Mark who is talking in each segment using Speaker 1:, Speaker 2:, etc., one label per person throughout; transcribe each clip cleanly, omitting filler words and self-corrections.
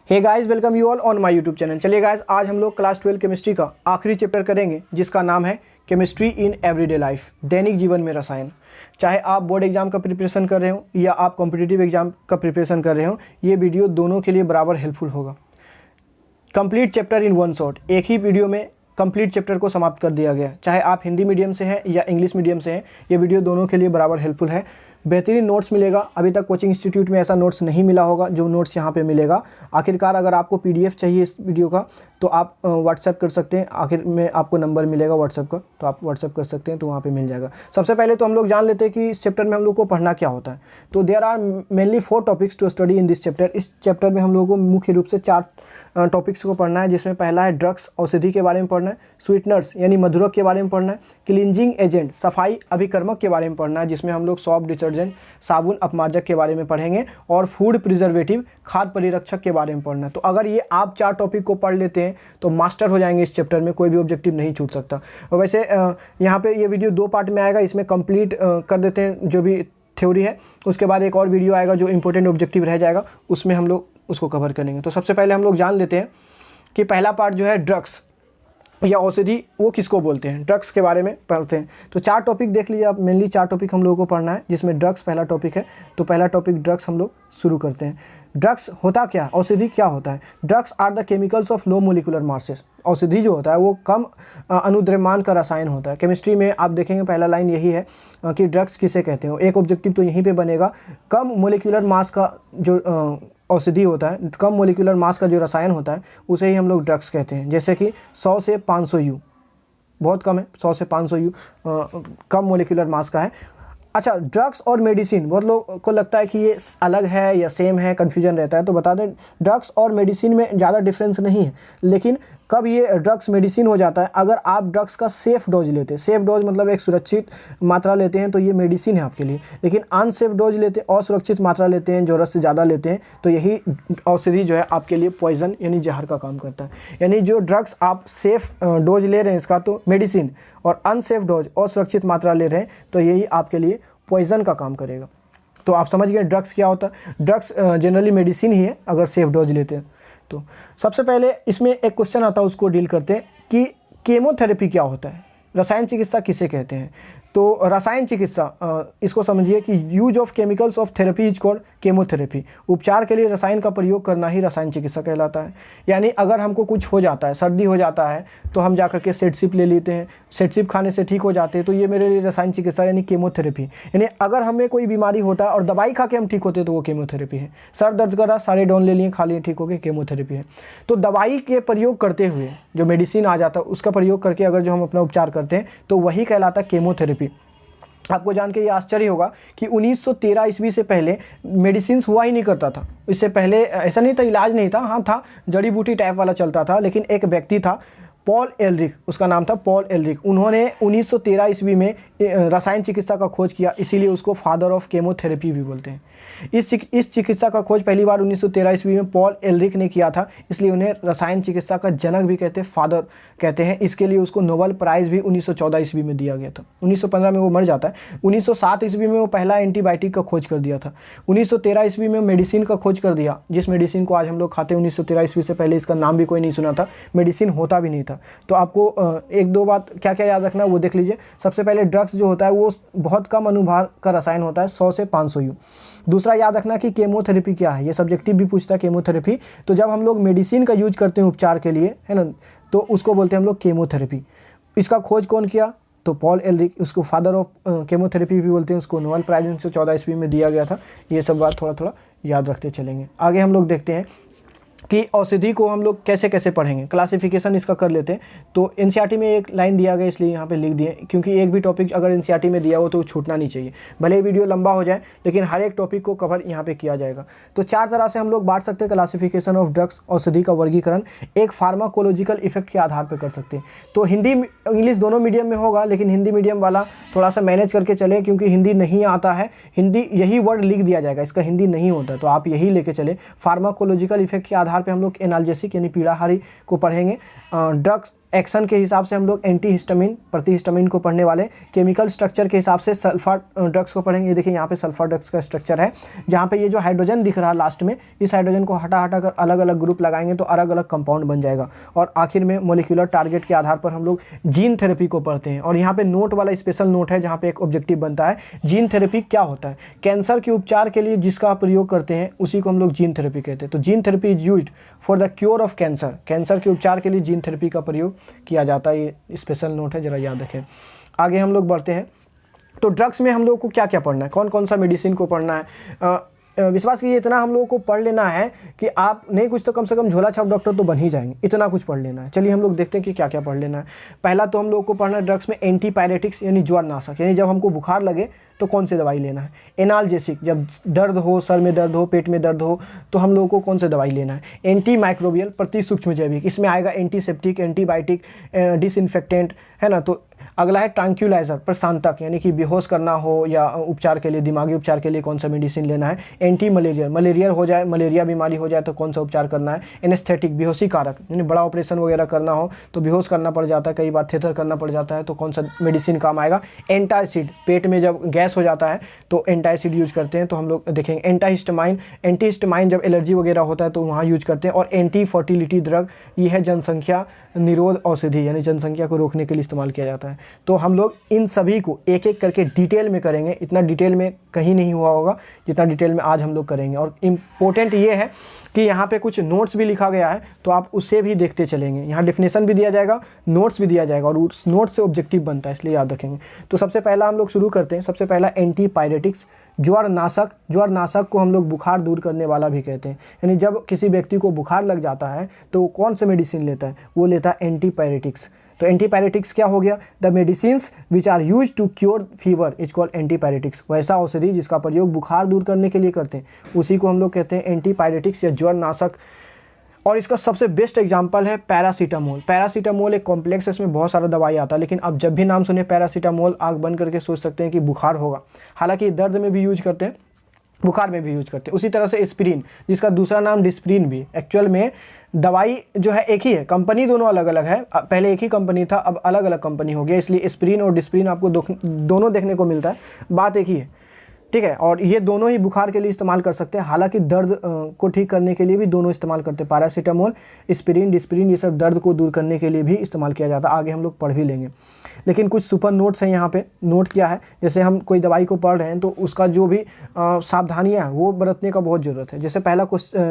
Speaker 1: Hey guys, welcome you all on my YouTube channel. चलिए guys, आज हम लोग क्लास 12 केमिस्ट्री का आखिरी चैप्टर करेंगे जिसका नाम है केमिस्ट्री इन एवरीडे लाइफ, दैनिक जीवन में रसायन। चाहे आप बोर्ड एग्जाम का प्रिपरेशन कर रहे हो या आप कॉम्पिटिटिव एग्जाम का प्रिपरेशन कर रहे हो, ये वीडियो दोनों के लिए बराबर हेल्पफुल होगा। Complete chapter in one shot, एक ही वीडियो में कंप्लीट चैप्टर को समाप्त कर दिया गया। चाहे आप हिंदी मीडियम से हैं या इंग्लिश मीडियम से हैं, ये वीडियो दोनों के लिए बराबर हेल्पफुल है। बेहतरीन नोट्स मिलेगा। अभी तक कोचिंग इंस्टीट्यूट में ऐसा नोट्स नहीं मिला होगा जो नोट्स यहाँ पे मिलेगा। आखिरकार अगर आपको पीडीएफ चाहिए इस वीडियो का तो आप व्हाट्सएप कर सकते हैं। आखिर में आपको नंबर मिलेगा व्हाट्सएप का, तो आप व्हाट्सएप कर सकते हैं, तो वहाँ पे मिल जाएगा। सबसे पहले तो हम लोग जान लेते हैं कि इस चैप्टर में हम लोग को पढ़ना क्या होता है। तो there are mainly 4 topics to study in this chapter. इस चैप्टर में हम लोगों को मुख्य रूप से 4 टॉपिक्स को पढ़ना है, जिसमें पहला है ड्रग्स, औषधि के बारे में पढ़ना है। स्वीटनर्स यानी मधुरक के बारे में पढ़ना है। क्लींजिंग एजेंट, सफाई अभिकर्मक के बारे में पढ़ना है, जिसमें हम लोग सॉप, डिटर्जेंट, साबुन, अपमार्जक के बारे में पढ़ेंगे। और फूड प्रिजर्वेटिव, खाद्य परिरक्षक के बारे में पढ़ना है। तो अगर ये आप 4 टॉपिक को पढ़ लेते हैं तो मास्टर हो जाएंगे इस चैप्टर में, कोई भी ऑब्जेक्टिव नहीं छूट सकता। और वैसे यहाँ पे ये वीडियो 2 पार्ट में आएगा, इसमें कंप्लीट कर देते हैं जो भी थ्योरी है। उसके बाद एक और वीडियो आएगा जो इंपॉर्टेंट ऑब्जेक्टिव रह जाएगा, उसमें हम लोग उसको कवर करेंगे। तो सबसे पहले हम लोग जान लेते हैं कि पहला पार्ट जो है ड्रग्स या औषधि, वो किसको बोलते हैं, ड्रग्स के बारे में पढ़ते हैं। तो 4 टॉपिक देख लीजिए आप, मेनली 4 टॉपिक हम लोगों को पढ़ना है, जिसमें ड्रग्स पहला टॉपिक है। तो पहला टॉपिक ड्रग्स हम लोग शुरू करते हैं। ड्रग्स होता क्या, औषधि क्या होता है? Drugs are the chemicals of low molecular masses. औषधि जो होता है वो कम अनुद्रव्यमान का रसायन होता है। केमिस्ट्री में आप देखेंगे पहला लाइन यही है कि ड्रग्स किसे कहते हैं। एक ऑब्जेक्टिव तो यहीं पे बनेगा, कम मोलिकुलर मास का जो औषधि होता है, कम मोलिकुलर मास का जो रसायन होता है, उसे ही हम लोग ड्रग्स कहते हैं। जैसे कि 100 से 500 यू, बहुत कम है, 100 से 500 यू कम मोलिकुलर मास का है। अच्छा, ड्रग्स और मेडिसिन, बहुत लोग को लगता है कि ये अलग है या सेम है, कन्फ्यूजन रहता है। तो बता दें, ड्रग्स और मेडिसिन में ज़्यादा डिफरेंस नहीं है। लेकिन कब ये ड्रग्स मेडिसिन हो जाता है, अगर आप ड्रग्स का सेफ डोज लेते हैं। सेफ डोज मतलब एक सुरक्षित मात्रा लेते हैं, तो ये मेडिसिन है आपके लिए। लेकिन अनसेफ डोज लेते हैं, असुरक्षित मात्रा लेते हैं, ज़रूरत से ज़्यादा लेते हैं, तो यही औषधि जो है आपके लिए पॉइजन यानी जहर का काम करता है। यानी जो ड्रग्स आप सेफ डोज ले रहे हैं इसका, तो मेडिसिन, और अनसेफ डोज असुरक्षित मात्रा ले रहे हैं, तो यही आपके लिए पॉइजन का काम करेगा। तो आप समझ गए ड्रग्स क्या होता है। ड्रग्स जनरली मेडिसिन ही है अगर सेफ डोज लेते हैं। तो सबसे पहले इसमें एक क्वेश्चन आता है, उसको डील करते हैं कि केमोथेरेपी क्या होता है, रसायन चिकित्सा किसे कहते हैं। तो रसायन चिकित्सा, इसको समझिए कि use of chemicals of therapy is called chemotherapy. उपचार के लिए रसायन का प्रयोग करना ही रसायन चिकित्सा कहलाता है। यानी अगर हमको कुछ हो जाता है, सर्दी हो जाता है, तो हम जाकर के सेटसिप ले लेते हैं, सेटसिप खाने से ठीक हो जाते हैं, तो ये मेरे लिए रसायन चिकित्सा यानी केमोथेरेपी। यानी अगर हमें कोई बीमारी होता है और दवाई खा के हम ठीक होते हैं, तो वो केमोथेरेपी है। सर दर्द करा, सारे डॉन ले लिए, खा लिए, ठीक हो गए, केमोथेरेपी है। तो दवाई के प्रयोग करते हुए जो मेडिसिन आ जाता है, उसका प्रयोग करके अगर जो हम अपना उपचार करते हैं, तो वही कहलाता है केमोथेरेपी। आपको जान के ये आश्चर्य होगा कि 1913 ईस्वी से पहले मेडिसिन हुआ ही नहीं करता था। इससे पहले ऐसा नहीं था, इलाज नहीं था, हाँ था, जड़ी बूटी टाइप वाला चलता था। लेकिन एक व्यक्ति था पॉल एलरिक, उसका नाम था पॉल एलरिक। उन्होंने 1913 ईस्वी में रसायन चिकित्सा का खोज किया, इसीलिए उसको फादर ऑफ केमोथेरेपी भी बोलते हैं। इस चिकित्सा का खोज पहली बार 1913 ईस्वी में पॉल एलरिक ने किया था, इसलिए उन्हें रसायन चिकित्सा का जनक भी कहते हैं, फादर कहते हैं। इसके लिए उसको नोबेल प्राइज़ भी 1914 ईस्वी में दिया गया था। 1915 में वो मर जाता है। 1907 ईस्वी में वो पहला एंटीबायोटिक का खोज कर दिया था। 1913 ईस्वी में मेडिसिन का खोज कर दिया, जिस मेडिसिन को आज हम लोग खाते हैं। 1913 ईस्वी से पहले इसका नाम भी कोई नहीं सुना था, मेडिसिन होता भी नहीं था। तो आपको 1-2 बात क्या क्या याद रखना है वो देख लीजिए। सबसे पहले ड्रग्स जो होता है वो बहुत कम अनुभार का रसायन होता है, 100 से 500 यू। दूसरा याद रखना कि केमोथेरेपी क्या है, ये सब्जेक्टिव भी पूछता है केमोथेरेपी। तो जब हम लोग मेडिसिन का यूज करते हैं उपचार के लिए, है ना, तो उसको बोलते हैं हम लोग केमोथेरेपी। इसका खोज कौन किया, तो पॉल एलरिक, उसको फादर ऑफ केमोथेरेपी भी बोलते हैं। उसको नोबेल प्राइज़ 1914 ईस्वी में दिया गया था। ये सब बात थोड़ा थोड़ा याद रखते चलेंगे। आगे हम लोग देखते हैं कि औषधि को हम लोग कैसे कैसे पढ़ेंगे, क्लासिफिकेशन इसका कर लेते हैं। तो एनसीईआरटी में एक लाइन दिया गया, इसलिए यहाँ पे लिख दिए, क्योंकि एक भी टॉपिक अगर एनसीईआरटी में दिया हो तो छूटना नहीं चाहिए। भले ही वीडियो लंबा हो जाए, लेकिन हर एक टॉपिक को कवर यहाँ पे किया जाएगा। तो 4 तरह से हम लोग बांट सकते हैं क्लासिफिकेशन ऑफ ड्रग्स, औषधि का वर्गीकरण। एक फार्माकोलॉजिकल इफेक्ट के आधार पर कर सकते हैं। तो हिंदी इंग्लिश दोनों मीडियम में होगा, लेकिन हिंदी मीडियम वाला थोड़ा सा मैनेज करके चले, क्योंकि हिंदी नहीं आता है। हिंदी यही वर्ड लिख दिया जाएगा, इसका हिंदी नहीं होता, तो आप यही लेके चले। फार्माकोलॉजिकल इफेक्ट के आधार पर हम लोग एनाल्जेसिक यानी पीड़ाहारी को पढ़ेंगे। ड्रग्स एक्शन के हिसाब से हम लोग एंटी हिस्टामिन, प्रतिहिस्टामिन को पढ़ने वाले। केमिकल स्ट्रक्चर के हिसाब से सल्फा ड्रग्स को पढ़ेंगे। ये देखिए यहाँ पे सल्फा ड्रग्स का स्ट्रक्चर है, जहाँ पे ये जो हाइड्रोजन दिख रहा है लास्ट में, इस हाइड्रोजन को हटा हटा कर अलग अलग ग्रुप लगाएंगे तो अलग अलग कंपाउंड बन जाएगा। और आखिर में मोलिकुलर टारगेट के आधार पर हम लोग जीन थेरेपी को पढ़ते हैं। और यहाँ पे नोट वाला स्पेशल नोट है, जहाँ पे एक ऑब्जेक्टिव बनता है। जीन थेरेपी क्या होता है? कैंसर के उपचार के लिए जिसका प्रयोग करते हैं उसी को हम लोग जीन थेरेपी कहते हैं। तो gene therapy is used for the cure of cancer. Cancer के उपचार के लिए जीन थेरेपी का प्रयोग किया जाता है। ये स्पेशल नोट है, जरा याद रखें। आगे हम लोग बढ़ते हैं। तो ड्रग्स में हम लोग को क्या क्या पढ़ना है, कौन कौन सा मेडिसिन को पढ़ना है। विश्वास कीजिए इतना हम लोगों को पढ़ लेना है कि आप नहीं कुछ तो कम से कम झोला छाप डॉक्टर तो बन ही जाएंगे। इतना कुछ पढ़ लेना है। चलिए हम लोग देखते हैं कि क्या क्या पढ़ लेना है। पहला तो हम लोग को पढ़ना है ड्रग्स में एंटीपायरेटिक्स यानी ज्वरनाशक, यानी जब हमको बुखार लगे तो कौन सी दवाई लेना है। एनाल्जेसिक, जब दर्द हो, सर में दर्द हो, पेट में दर्द हो तो हम लोगों को कौन सी दवाई लेना है। एंटी माइक्रोबियल, प्रति सूक्ष्म जैविक, इसमें आएगा एंटीसेप्टिक, एंटीबायोटिक, डिसइंफेक्टेंट, है ना। तो अगला है ट्रांक्यूलाइजर, प्रशांतक, यानी कि बेहोश करना हो या उपचार के लिए, दिमागी उपचार के लिए कौन सा मेडिसिन लेना है। एंटी मलेरिया, मलेरिया हो जाए, मलेरिया बीमारी हो जाए तो कौन सा उपचार करना है। एनेस्थेटिक, बेहोशी कारक, यानी बड़ा ऑपरेशन वगैरह करना हो तो बेहोश करना पड़ जाता है, कई बार थेथर करना पड़ जाता है, तो कौन सा मेडिसिन काम आएगा। एंटासिड, पेट में जब गैस हो जाता है तो एंटासिड यूज करते हैं, तो हम लोग देखेंगे। एंटाहिस्टामाइन, एंटीहिस्टामाइन जब एलर्जी वगैरह होता है तो वहाँ यूज करते हैं। और एंटी फर्टिलिटी ड्रग, ये है जनसंख्या निरोध औषधि, यानी जनसंख्या को रोकने के लिए इस्तेमाल किया जाता है। तो हम लोग इन सभी को एक एक करके डिटेल में करेंगे। इतना डिटेल में कहीं नहीं हुआ होगा जितना डिटेल में आज हम लोग करेंगे। और इम्पोर्टेंट ये है कि यहाँ पे कुछ नोट्स भी लिखा गया है, तो आप उसे भी देखते चलेंगे। यहाँ डेफिनेशन भी दिया जाएगा, नोट्स भी दिया जाएगा, और उस नोट से ऑब्जेक्टिव बनता है, इसलिए याद रखेंगे। तो सबसे पहला हम लोग शुरू करते हैं। सबसे पहला एंटीपायरेटिक्स, ज्वरनाशक। ज्वरनाशक को हम लोग बुखार दूर करने वाला भी कहते हैं, यानी जब किसी व्यक्ति को बुखार लग जाता है तो वो कौन सा मेडिसिन लेता है, वो लेता है एंटीपायरेटिक्स। तो एंटीपायरेटिक्स क्या हो गया? The medicines which are use to cure fever is called antipyretics. वैसा औषधि जिसका प्रयोग बुखार दूर करने के लिए करते हैं उसी को हम लोग कहते हैं एंटीपायरेटिक्स या ज्वरनाशक। और इसका सबसे बेस्ट एग्जांपल है पैरासीटामोल। पैरासीटामोल एक कॉम्प्लेक्स है, इसमें बहुत सारा दवाई आता है, लेकिन अब जब भी नाम सुने पैरासीटामोल आँख बंद करके सोच सकते हैं कि बुखार होगा। हालांकि दर्द में भी यूज करते हैं, बुखार में भी यूज करते हैं। उसी तरह से एस्पिरिन, जिसका दूसरा नाम डिस्प्रिन भी, एक्चुअल में दवाई जो है एक ही है, कंपनी दोनों अलग अलग है। पहले एक ही कंपनी था, अब अलग अलग कंपनी हो गया, इसलिए एस्पिरिन और डिस्प्रिन आपको दोनों देखने को मिलता है, बात एक ही है, ठीक है। और ये दोनों ही बुखार के लिए इस्तेमाल कर सकते हैं। हालांकि दर्द को ठीक करने के लिए भी दोनों इस्तेमाल करते हैं। पैरासीटामोल, एस्पिरिन, डिस्प्रिन, ये सब दर्द को दूर करने के लिए भी इस्तेमाल किया जाता है। आगे हम लोग पढ़ भी लेंगे, लेकिन कुछ सुपर नोट्स हैं यहाँ पे। नोट क्या है, जैसे हम कोई दवाई को पढ़ रहे हैं तो उसका जो भी सावधानियाँ हैं वो बरतने का बहुत ज़रूरत है। जैसे पहला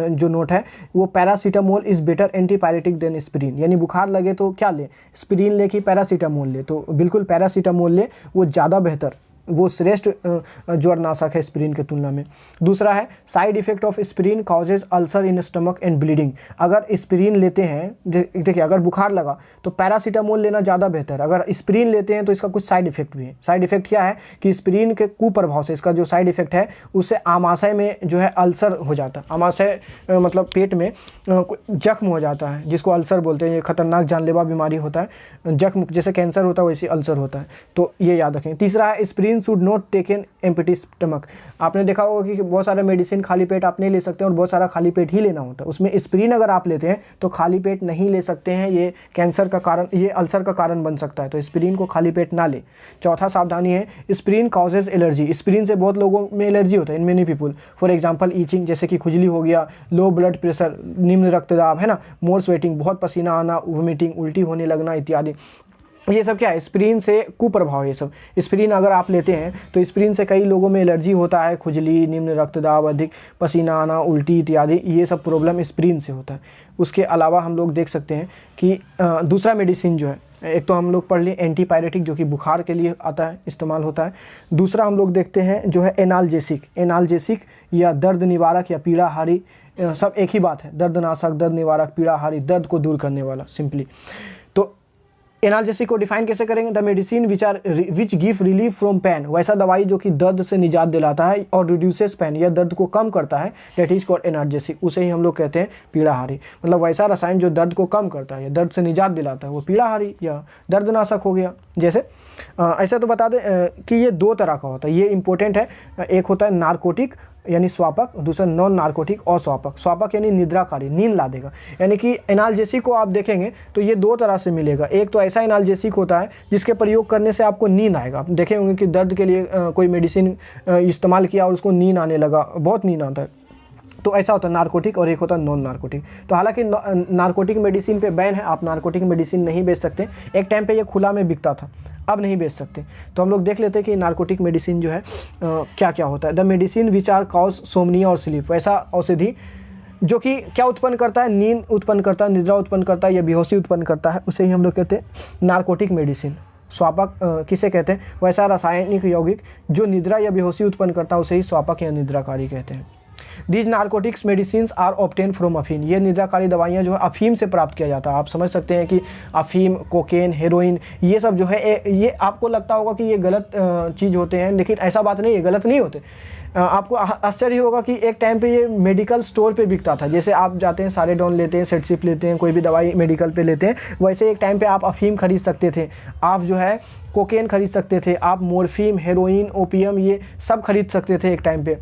Speaker 1: जो नोट है वो paracetamol is better antipyretic than aspirin, यानी बुखार लगे तो क्या ले, एस्पिरिन ले कि पैरासीटामोल ले? तो बिल्कुल पैरासीटामोल ले, वो ज़्यादा बेहतर, वो श्रेष्ठ ज्वरनाशक है एस्पिरिन के तुलना में। दूसरा है side effect of aspirin causes ulcer in stomach and bleeding. अगर एस्पिरिन लेते हैं, देखिए अगर बुखार लगा तो पैरासीटामोल लेना ज़्यादा बेहतर। अगर एस्पिरिन लेते हैं तो इसका कुछ साइड इफेक्ट भी है। साइड इफेक्ट क्या है कि एस्पिरिन के कुप्रभाव से इसका जो साइड इफेक्ट है उससे आमाशय में जो है अल्सर हो जाता है। आमाशय मतलब पेट में जख्म हो जाता है, जिसको अल्सर बोलते हैं। ये खतरनाक जानलेवा बीमारी होता है, जख्म जैसे कैंसर होता है वैसे अल्सर होता है, तो ये याद रखें। तीसरा है aspirin should not taken empty stomach. आपने देखा होगा कि बहुत सारा मेडिसिन खाली पेट आप नहीं ले सकते और बहुत सारा खाली पेट ही लेना होता है। उसमें एस्पिरिन अगर आप लेते हैं तो खाली पेट नहीं ले सकते हैं, ये कैंसर का कारण, ये अल्सर का कारण बन सकता है, तो एस्पिरिन को खाली पेट ना ले। चौथा सावधानी है एस्पिरिन कॉजेज एलर्जी। एस्पिरिन से बहुत लोगों में एलर्जी होता है, in many people. For example itching, जैसे कि खुजली हो गया, लो ब्लड प्रेशर, निम्न रक्तदाब, है ना, मोर स्वेटिंग, बहुत पसीना आना, वोमिटिंग, उल्टी होने लगना इत्यादि। ये सब क्या है, एस्पिरिन से कुप्रभाव है ये सब। एस्पिरिन अगर आप लेते हैं तो एस्पिरिन से कई लोगों में एलर्जी होता है, खुजली, निम्न रक्तदाब, अधिक पसीना आना, उल्टी इत्यादि, ये सब प्रॉब्लम एस्पिरिन से होता है। उसके अलावा हम लोग देख सकते हैं कि दूसरा मेडिसिन जो है, एक तो हम लोग पढ़ लिए एंटीपायरेटिक जो कि बुखार के लिए आता है, इस्तेमाल होता है। दूसरा हम लोग देखते हैं जो है एनाल्जेसिक। एनाल्जेसिक या दर्द निवारक या पीड़ाहारी, सब एक ही बात है, दर्दनाशक, दर्द निवारक, पीड़ाहारी, दर्द को दूर करने वाला सिंपली। तो एनाल्जेसिक को डिफाइन कैसे करेंगे? The medicine which give relief from pain, वैसा दवाई जो कि दर्द से निजात दिलाता है और रिड्यूसेस पेन, या दर्द को कम करता है, डेट इज कॉल्ड एनाल्जेसिक। उसे ही हम लोग कहते हैं पीड़ाहारी। मतलब वैसा रसायन जो दर्द को कम करता है या दर्द से निजात दिलाता है, वो पीड़ाहारी या दर्दनाशक हो गया। जैसे ऐसा तो बता दें कि ये दो तरह का होता है, ये इंपॉर्टेंट है। एक होता है नारकोटिक यानी स्वापक, दूसरा नॉन नार्कोटिक अस्वापक। स्वापक यानी निद्राकारी, नींद ला देगा। यानी कि एनाल्जेसिक को आप देखेंगे तो ये दो तरह से मिलेगा। एक तो ऐसा एनाल्जेसिक होता है जिसके प्रयोग करने से आपको नींद आएगा। आप देखे होंगे कि दर्द के लिए कोई मेडिसिन इस्तेमाल किया और उसको नींद आने लगा, बहुत नींद आता है, तो ऐसा होता है नार्कोटिक। और एक होता है नॉन नार्कोटिक। तो हालांकि नार्कोटिक मेडिसिन पे बैन है, आप नार्कोटिक मेडिसिन नहीं बेच सकते। एक टाइम पे ये खुला में बिकता था, अब नहीं बेच सकते। तो हम लोग देख लेते हैं कि नार्कोटिक मेडिसिन जो है क्या क्या होता है। The medicine which are cause somnia और स्लीप, वैसा औषधि जो कि क्या उत्पन्न करता है, नींद उत्पन्न करता है, निद्रा उत्पन्न करता है या बेहोशी उत्पन्न करता है, उसे ही हम लोग कहते हैं नार्कोटिक मेडिसिन। स्वापक किसे कहते हैं, वैसा रासायनिक यौगिक जो निद्रा या बेहोशी उत्पन्न करता है उसे ही स्वापक या निद्राकारी कहते हैं। These narcotics medicine are obtain from अफीम, ये निद्राकारी दवाइयाँ जो है अफीम से प्राप्त किया जाता है। आप समझ सकते हैं कि अफीम, कोकेन, हेरोइन, ये सब जो है ये आपको लगता होगा कि ये गलत चीज़ होते हैं, लेकिन ऐसा बात नहीं है, गलत नहीं होते। आपको आश्चर्य होगा कि एक टाइम पे ये मेडिकल स्टोर पे बिकता था। जैसे आप जाते हैं सारेडॉन लेते हैं, सेटसिप लेते हैं, कोई भी दवाई मेडिकल पे लेते हैं, वैसे एक टाइम पे आप अफीम खरीद सकते थे, आप जो है कोकेन खरीद सकते थे, आप मोर्फिन, हेरोइन, ओपियम ये सब खरीद सकते थे एक टाइम पे।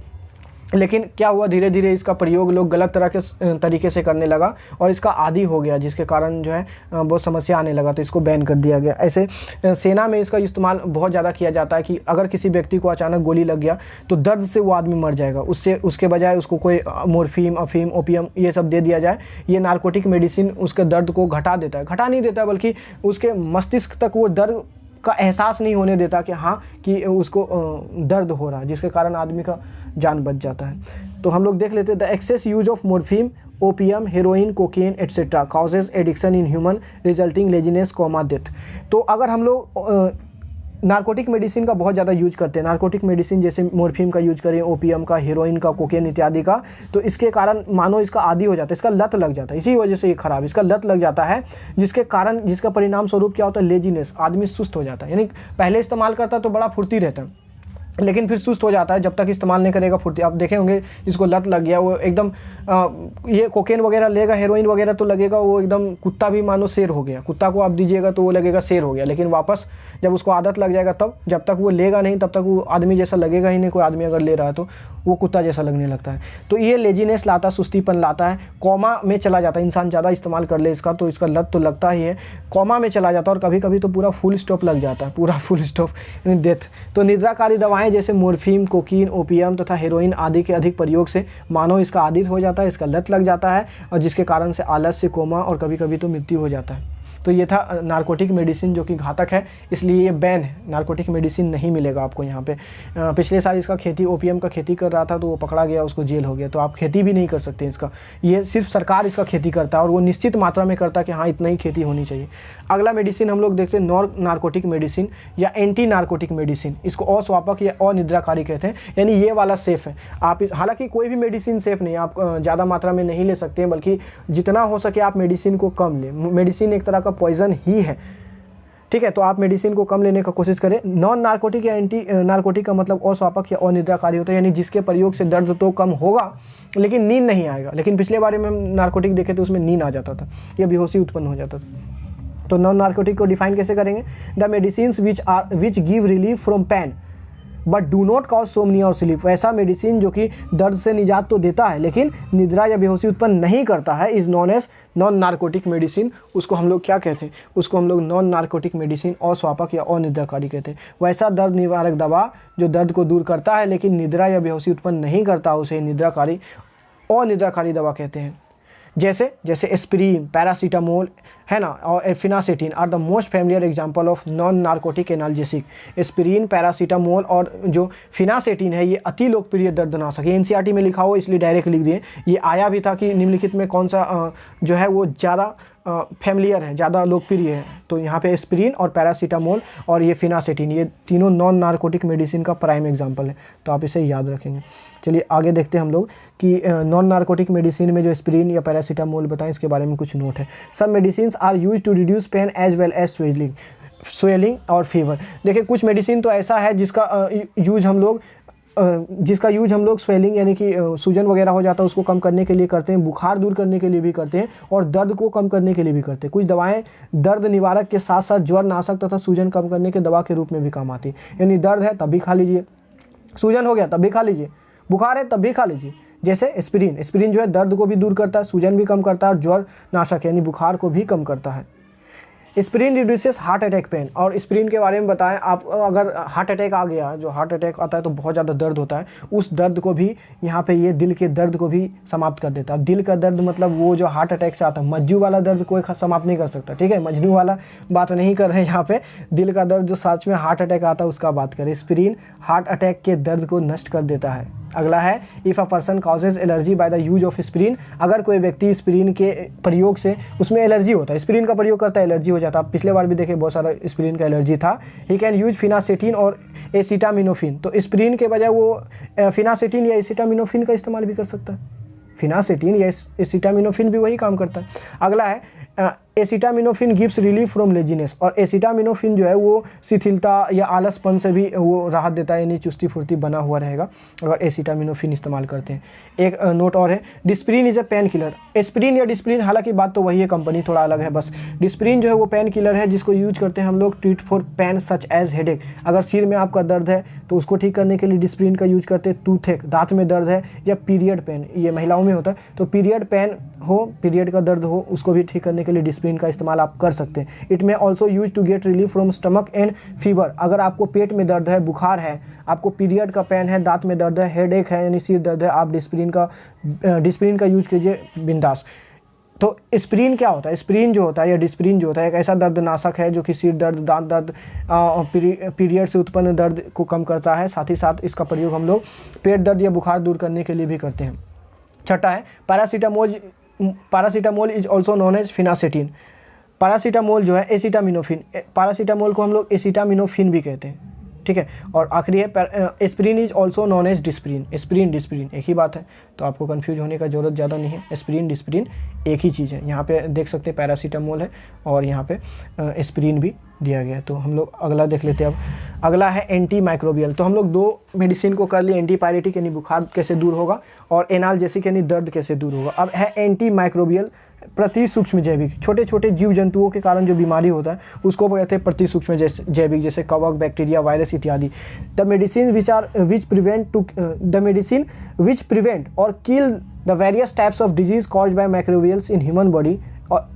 Speaker 1: लेकिन क्या हुआ, धीरे धीरे इसका प्रयोग लोग गलत तरह के तरीके से करने लगा और इसका आदी हो गया, जिसके कारण जो है बहुत समस्या आने लगा, तो इसको बैन कर दिया गया। ऐसे सेना में इसका इस्तेमाल बहुत ज़्यादा किया जाता है कि अगर किसी व्यक्ति को अचानक गोली लग गया तो दर्द से वो आदमी मर जाएगा, उसके बजाय उसको कोई मोर्फिन, अफीम, ओपियम ये सब दे दिया जाए। ये नार्कोटिक मेडिसिन उसके दर्द को घटा देता है, घटा नहीं देता बल्कि उसके मस्तिष्क तक वो दर्द का एहसास नहीं होने देता कि हाँ कि उसको दर्द हो रहा है, जिसके कारण आदमी का जान बच जाता है। तो हम लोग देख लेते हैं, the excess use of morphine, opium, heroin, cocaine etcetera causes addiction in human resulting laziness, coma, death. तो अगर हम लोग नार्कोटिक मेडिसिन का बहुत ज़्यादा यूज करते हैं, नार्कोटिक मेडिसिन जैसे मोर्फिन का यूज करें, ओपियम का, हेरोइन का, कोकेन इत्यादि का, तो इसके कारण मानो इसका आदी हो जाता है, इसका लत लग जाता है, इसी वजह से ये खराब, इसका लत लग जाता है, जिसके कारण जिसका परिणाम स्वरूप क्या होता है, लेजीनेस, आदमी सुस्त हो जाता है। यानी पहले इस्तेमाल करता तो बड़ा फुर्ती रहता है, लेकिन फिर सुस्त हो जाता है, जब तक इस्तेमाल नहीं करेगा फुर्ती। आप देखे होंगे जिसको लत लग गया वो एकदम ये कोकेन वगैरह लेगा, हेरोइन वगैरह तो लगेगा वो एकदम कुत्ता भी मानो शेर हो गया, कुत्ता को आप दीजिएगा तो वो लगेगा शेर हो गया, लेकिन वापस जब उसको आदत लग जाएगा तब, जब तक वो लेगा नहीं तब तक वो आदमी जैसा लगेगा ही नहीं। कोई आदमी अगर ले रहा है तो वो कुत्ता जैसा लगने लगता है। तो ये लेजीनेस लाता है, सुस्तीपन लाता है, कोमा में चला जाता है। इंसान ज़्यादा इस्तेमाल कर ले इसका तो इसका लत तो लगता ही है, कोमा में चला जाता है और कभी कभी तो पूरा फुल स्टॉप लग जाता है, पूरा फुल स्टॉप, डेथ। तो निद्राकारी दवाएं जैसे मोर्फिन, कोकीन, ओपियम तथा हेरोइन आदि के अधिक प्रयोग से मानव इसका आदी हो जाता है, इसका लत लग जाता है और जिसके कारण से आलस्य, कोमा और कभी कभी तो मृत्यु हो जाता है। तो ये था नार्कोटिक मेडिसिन जो कि घातक है, इसलिए ये बैन है, नार्कोटिक मेडिसिन नहीं मिलेगा आपको यहाँ पे। पिछले साल इसका खेती, ओपियम का खेती कर रहा था तो वो पकड़ा गया, उसको जेल हो गया, तो आप खेती भी नहीं कर सकते इसका। ये सिर्फ सरकार इसका खेती करता है और वो निश्चित मात्रा में करता है कि हाँ इतना ही खेती होनी चाहिए। अगला मेडिसिन हम लोग देखते हैं नॉन नार्कोटिक मेडिसिन या एंटी नार्कोटिक मेडिसिन, इसको अस्वापक या अनिद्राकारी कहते हैं, यानी ये वाला सेफ़ है। आप हालांकि कोई भी मेडिसिन सेफ़ नहीं है, आप ज़्यादा मात्रा में नहीं ले सकते हैं, बल्कि जितना हो सके आप मेडिसिन को कम लें। मेडिसिन एक तरह का पॉइजन ही है, ठीक है, तो आप मेडिसिन को कम लेने का कोशिश करें। नॉन नार्कोटिक या एंटी नार्कोटिक का मतलब अस्वापक या अनिद्राकारी होता है, यानी जिसके प्रयोग से दर्द तो कम होगा लेकिन नींद नहीं आएगा। लेकिन पिछले बारे में हम नार्कोटिक देखे तो उसमें नींद आ जाता था या बेहोशी उत्पन्न हो जाता था। तो नॉन नार्कोटिक को डिफाइन कैसे करेंगे, the medicine which give relief from pain but do not cause somnia और स्लीप, ऐसा मेडिसिन जो कि दर्द से निजात तो देता है लेकिन निद्रा या बेहोशी उत्पन्न नहीं करता है, is known as non narcotic medicine. उसको हम लोग क्या कहते हैं, उसको हम लोग नॉन नार्कोटिक मेडिसिन अस्वापक या अनिद्राकारी कहते हैं। वैसा दर्द निवारक दवा जो दर्द को दूर करता है लेकिन निद्रा या बेहोशी उत्पन्न नहीं करता, उसे निद्राकारी अनिद्राकारी दवा कहते हैं। जैसे एस्पिरिन, पैरासीटामोल है ना, और phenacetin are the most familiar example of non narcotic analgesic. Aspirin, paracetamol और जो फिनासेटिन है ये अति लोकप्रिय दर्दनाशक है। एनसीईआरटी में लिखा हो इसलिए डायरेक्ट लिख दिए, ये आया भी था कि निम्नलिखित में कौन सा जो है वो ज़्यादा फैमिलियर है, ज़्यादा लोकप्रिय है। तो यहाँ पे एस्पिरिन और पैरासीटामोल और ये फिनासेटिन, ये तीनों नॉन नार्कोटिक मेडिसिन का प्राइम एग्जांपल है, तो आप इसे याद रखेंगे। चलिए आगे देखते हैं हम लोग कि नॉन नार्कोटिक मेडिसिन में जो एस्पिरिन या पैरासीटामोल बताएं, इसके बारे में कुछ नोट है। सब medicine are use to reduce pain as well as swelling और फीवर। देखिए कुछ मेडिसिन तो ऐसा है जिसका यूज हम लोग स्वेलिंग यानी कि सूजन वगैरह हो जाता है उसको कम करने के लिए करते हैं, बुखार दूर करने के लिए भी करते हैं और दर्द को कम करने के लिए भी करते हैं। कुछ दवाएं दर्द निवारक के साथ साथ ज्वर नाशक तथा सूजन कम करने के दवा के रूप में भी काम आती है। यानी दर्द है तब भी खा लीजिए, सूजन हो गया तब भी खा लीजिए, बुखार है तब भी खा लीजिए। जैसे एस्पिरिन, एस्पिरिन जो है दर्द को भी दूर करता है, सूजन भी कम करता है और ज्वर नाशक यानी बुखार को भी कम करता है। Aspirin reduces heart attack pain, और एस्पिरिन के बारे में बताएं, आप अगर हार्ट अटैक आ गया, जो हार्ट अटैक आता है तो बहुत ज़्यादा दर्द होता है, उस दर्द को भी यहाँ पे ये दिल के दर्द को भी समाप्त कर देता है। अब दिल का दर्द मतलब वो जो हार्ट अटैक से आता है, मज्जू वाला दर्द कोई समाप्त नहीं कर सकता, ठीक है, मजनू वाला बात नहीं कर रहे हैं यहाँ पे, दिल का दर्द जो सच में हार्ट अटैक आता है उसका बात करें। एस्पिरिन हार्ट अटैक के दर्द को नष्ट कर देता है। अगला है if a person causes allergy by the use of aspirin, अगर कोई व्यक्ति एस्पिरिन के प्रयोग से, उसमें एलर्जी होता है, एस्पिरिन का प्रयोग करता है एलर्जी हो जाता है। पिछले बार भी देखे बहुत सारा एस्पिरिन का एलर्जी था। ही कैन यूज फिनासेटिन और एसिटामिनोफिन, तो एस्पिरिन के बजाय वो फिनासेटिन या एसिटामिनोफिन का इस्तेमाल भी कर सकता है। फिनासेटिन या एसिटामिनोफिन भी वही काम करता है। अगला है acetaminophen gives relief from laziness, और एसिटामिनोफिन जो है वो शिथिलता या आलसपन से भी वो राहत देता है, यानी चुस्ती फुर्ती बना हुआ रहेगा अगर एसिटामिनोफिन इस्तेमाल करते हैं। एक नोट और है, Disprin is a pain killer. Aspirin या डिस्प्रिन, हालांकि बात तो वही है, कंपनी थोड़ा अलग है बस। डिस्प्रिन जो है वो पेन किलर है जिसको यूज करते हैं हम लोग treat for pain such as headache, अगर सिर में आपका दर्द है तो उसको ठीक करने के लिए डिस्प्रिन का यूज करते हैं। टूथेक, दांत में दर्द है, या पीरियड पेन, ये महिलाओं में होता है, तो पीरियड पेन हो, पीरियड का दर्द हो, उसको भी ठीक करने के लिए डिस्प्रिन का इस्तेमाल आप कर सकते हैं। It may also use to get relief from stomach and fever, अगर आपको पेट में दर्द है, बुखार है, आपको पीरियड का पेन है, दांत में दर्द है, हेडेक है यानी सिर दर्द है, आप डिस्प्रिन का यूज कीजिए बिंदास। तो एस्पिरिन क्या होता है? एस्पिरिन जो होता है या डिस्प्रिन जो होता है एक ऐसा दर्दनाशक है जो कि सिर दर्द, दांत दर्द, पीरियड से उत्पन्न दर्द को कम करता है। साथ ही साथ इसका प्रयोग हम लोग पेट दर्द या बुखार दूर करने के लिए भी करते हैं। छठा है paracetamol is also known as phenacetin. Paracetamol जो है एसिटामिनोफिन, पैरासीटामोल को हम लोग एसिटामिनोफिन भी कहते हैं, ठीक है। और आखिरी है aspirin is also known as Disprin. Aspirin Disprin एक ही बात है, तो आपको कंफ्यूज होने का जरूरत ज़्यादा नहीं है। एस्पिरिन डिस्प्रिन एक ही चीज़ है। यहाँ पे देख सकते हैं पैरासीटामोल है और यहाँ पे एस्पिरिन भी दिया गया है। तो हम लोग अगला देख लेते हैं। अब अगला है एंटी माइक्रोबियल। तो हम लोग दो मेडिसिन को कर लिए, एंटीपायरेटिक यानी बुखार कैसे दूर होगा और एनाल्जेसिक यानी दर्द कैसे दूर होगा। अब है एंटी माइक्रोबियल, प्रति सूक्ष्म जैविक, छोटे छोटे जीव जंतुओं के कारण जो बीमारी होता है उसको कहते हैं प्रति सूक्ष्म जैविक, जैसे कवक, बैक्टीरिया, वायरस इत्यादि। द मेडिसिन विच प्रिवेंट और kill the various types of disease caused bye microbials in human body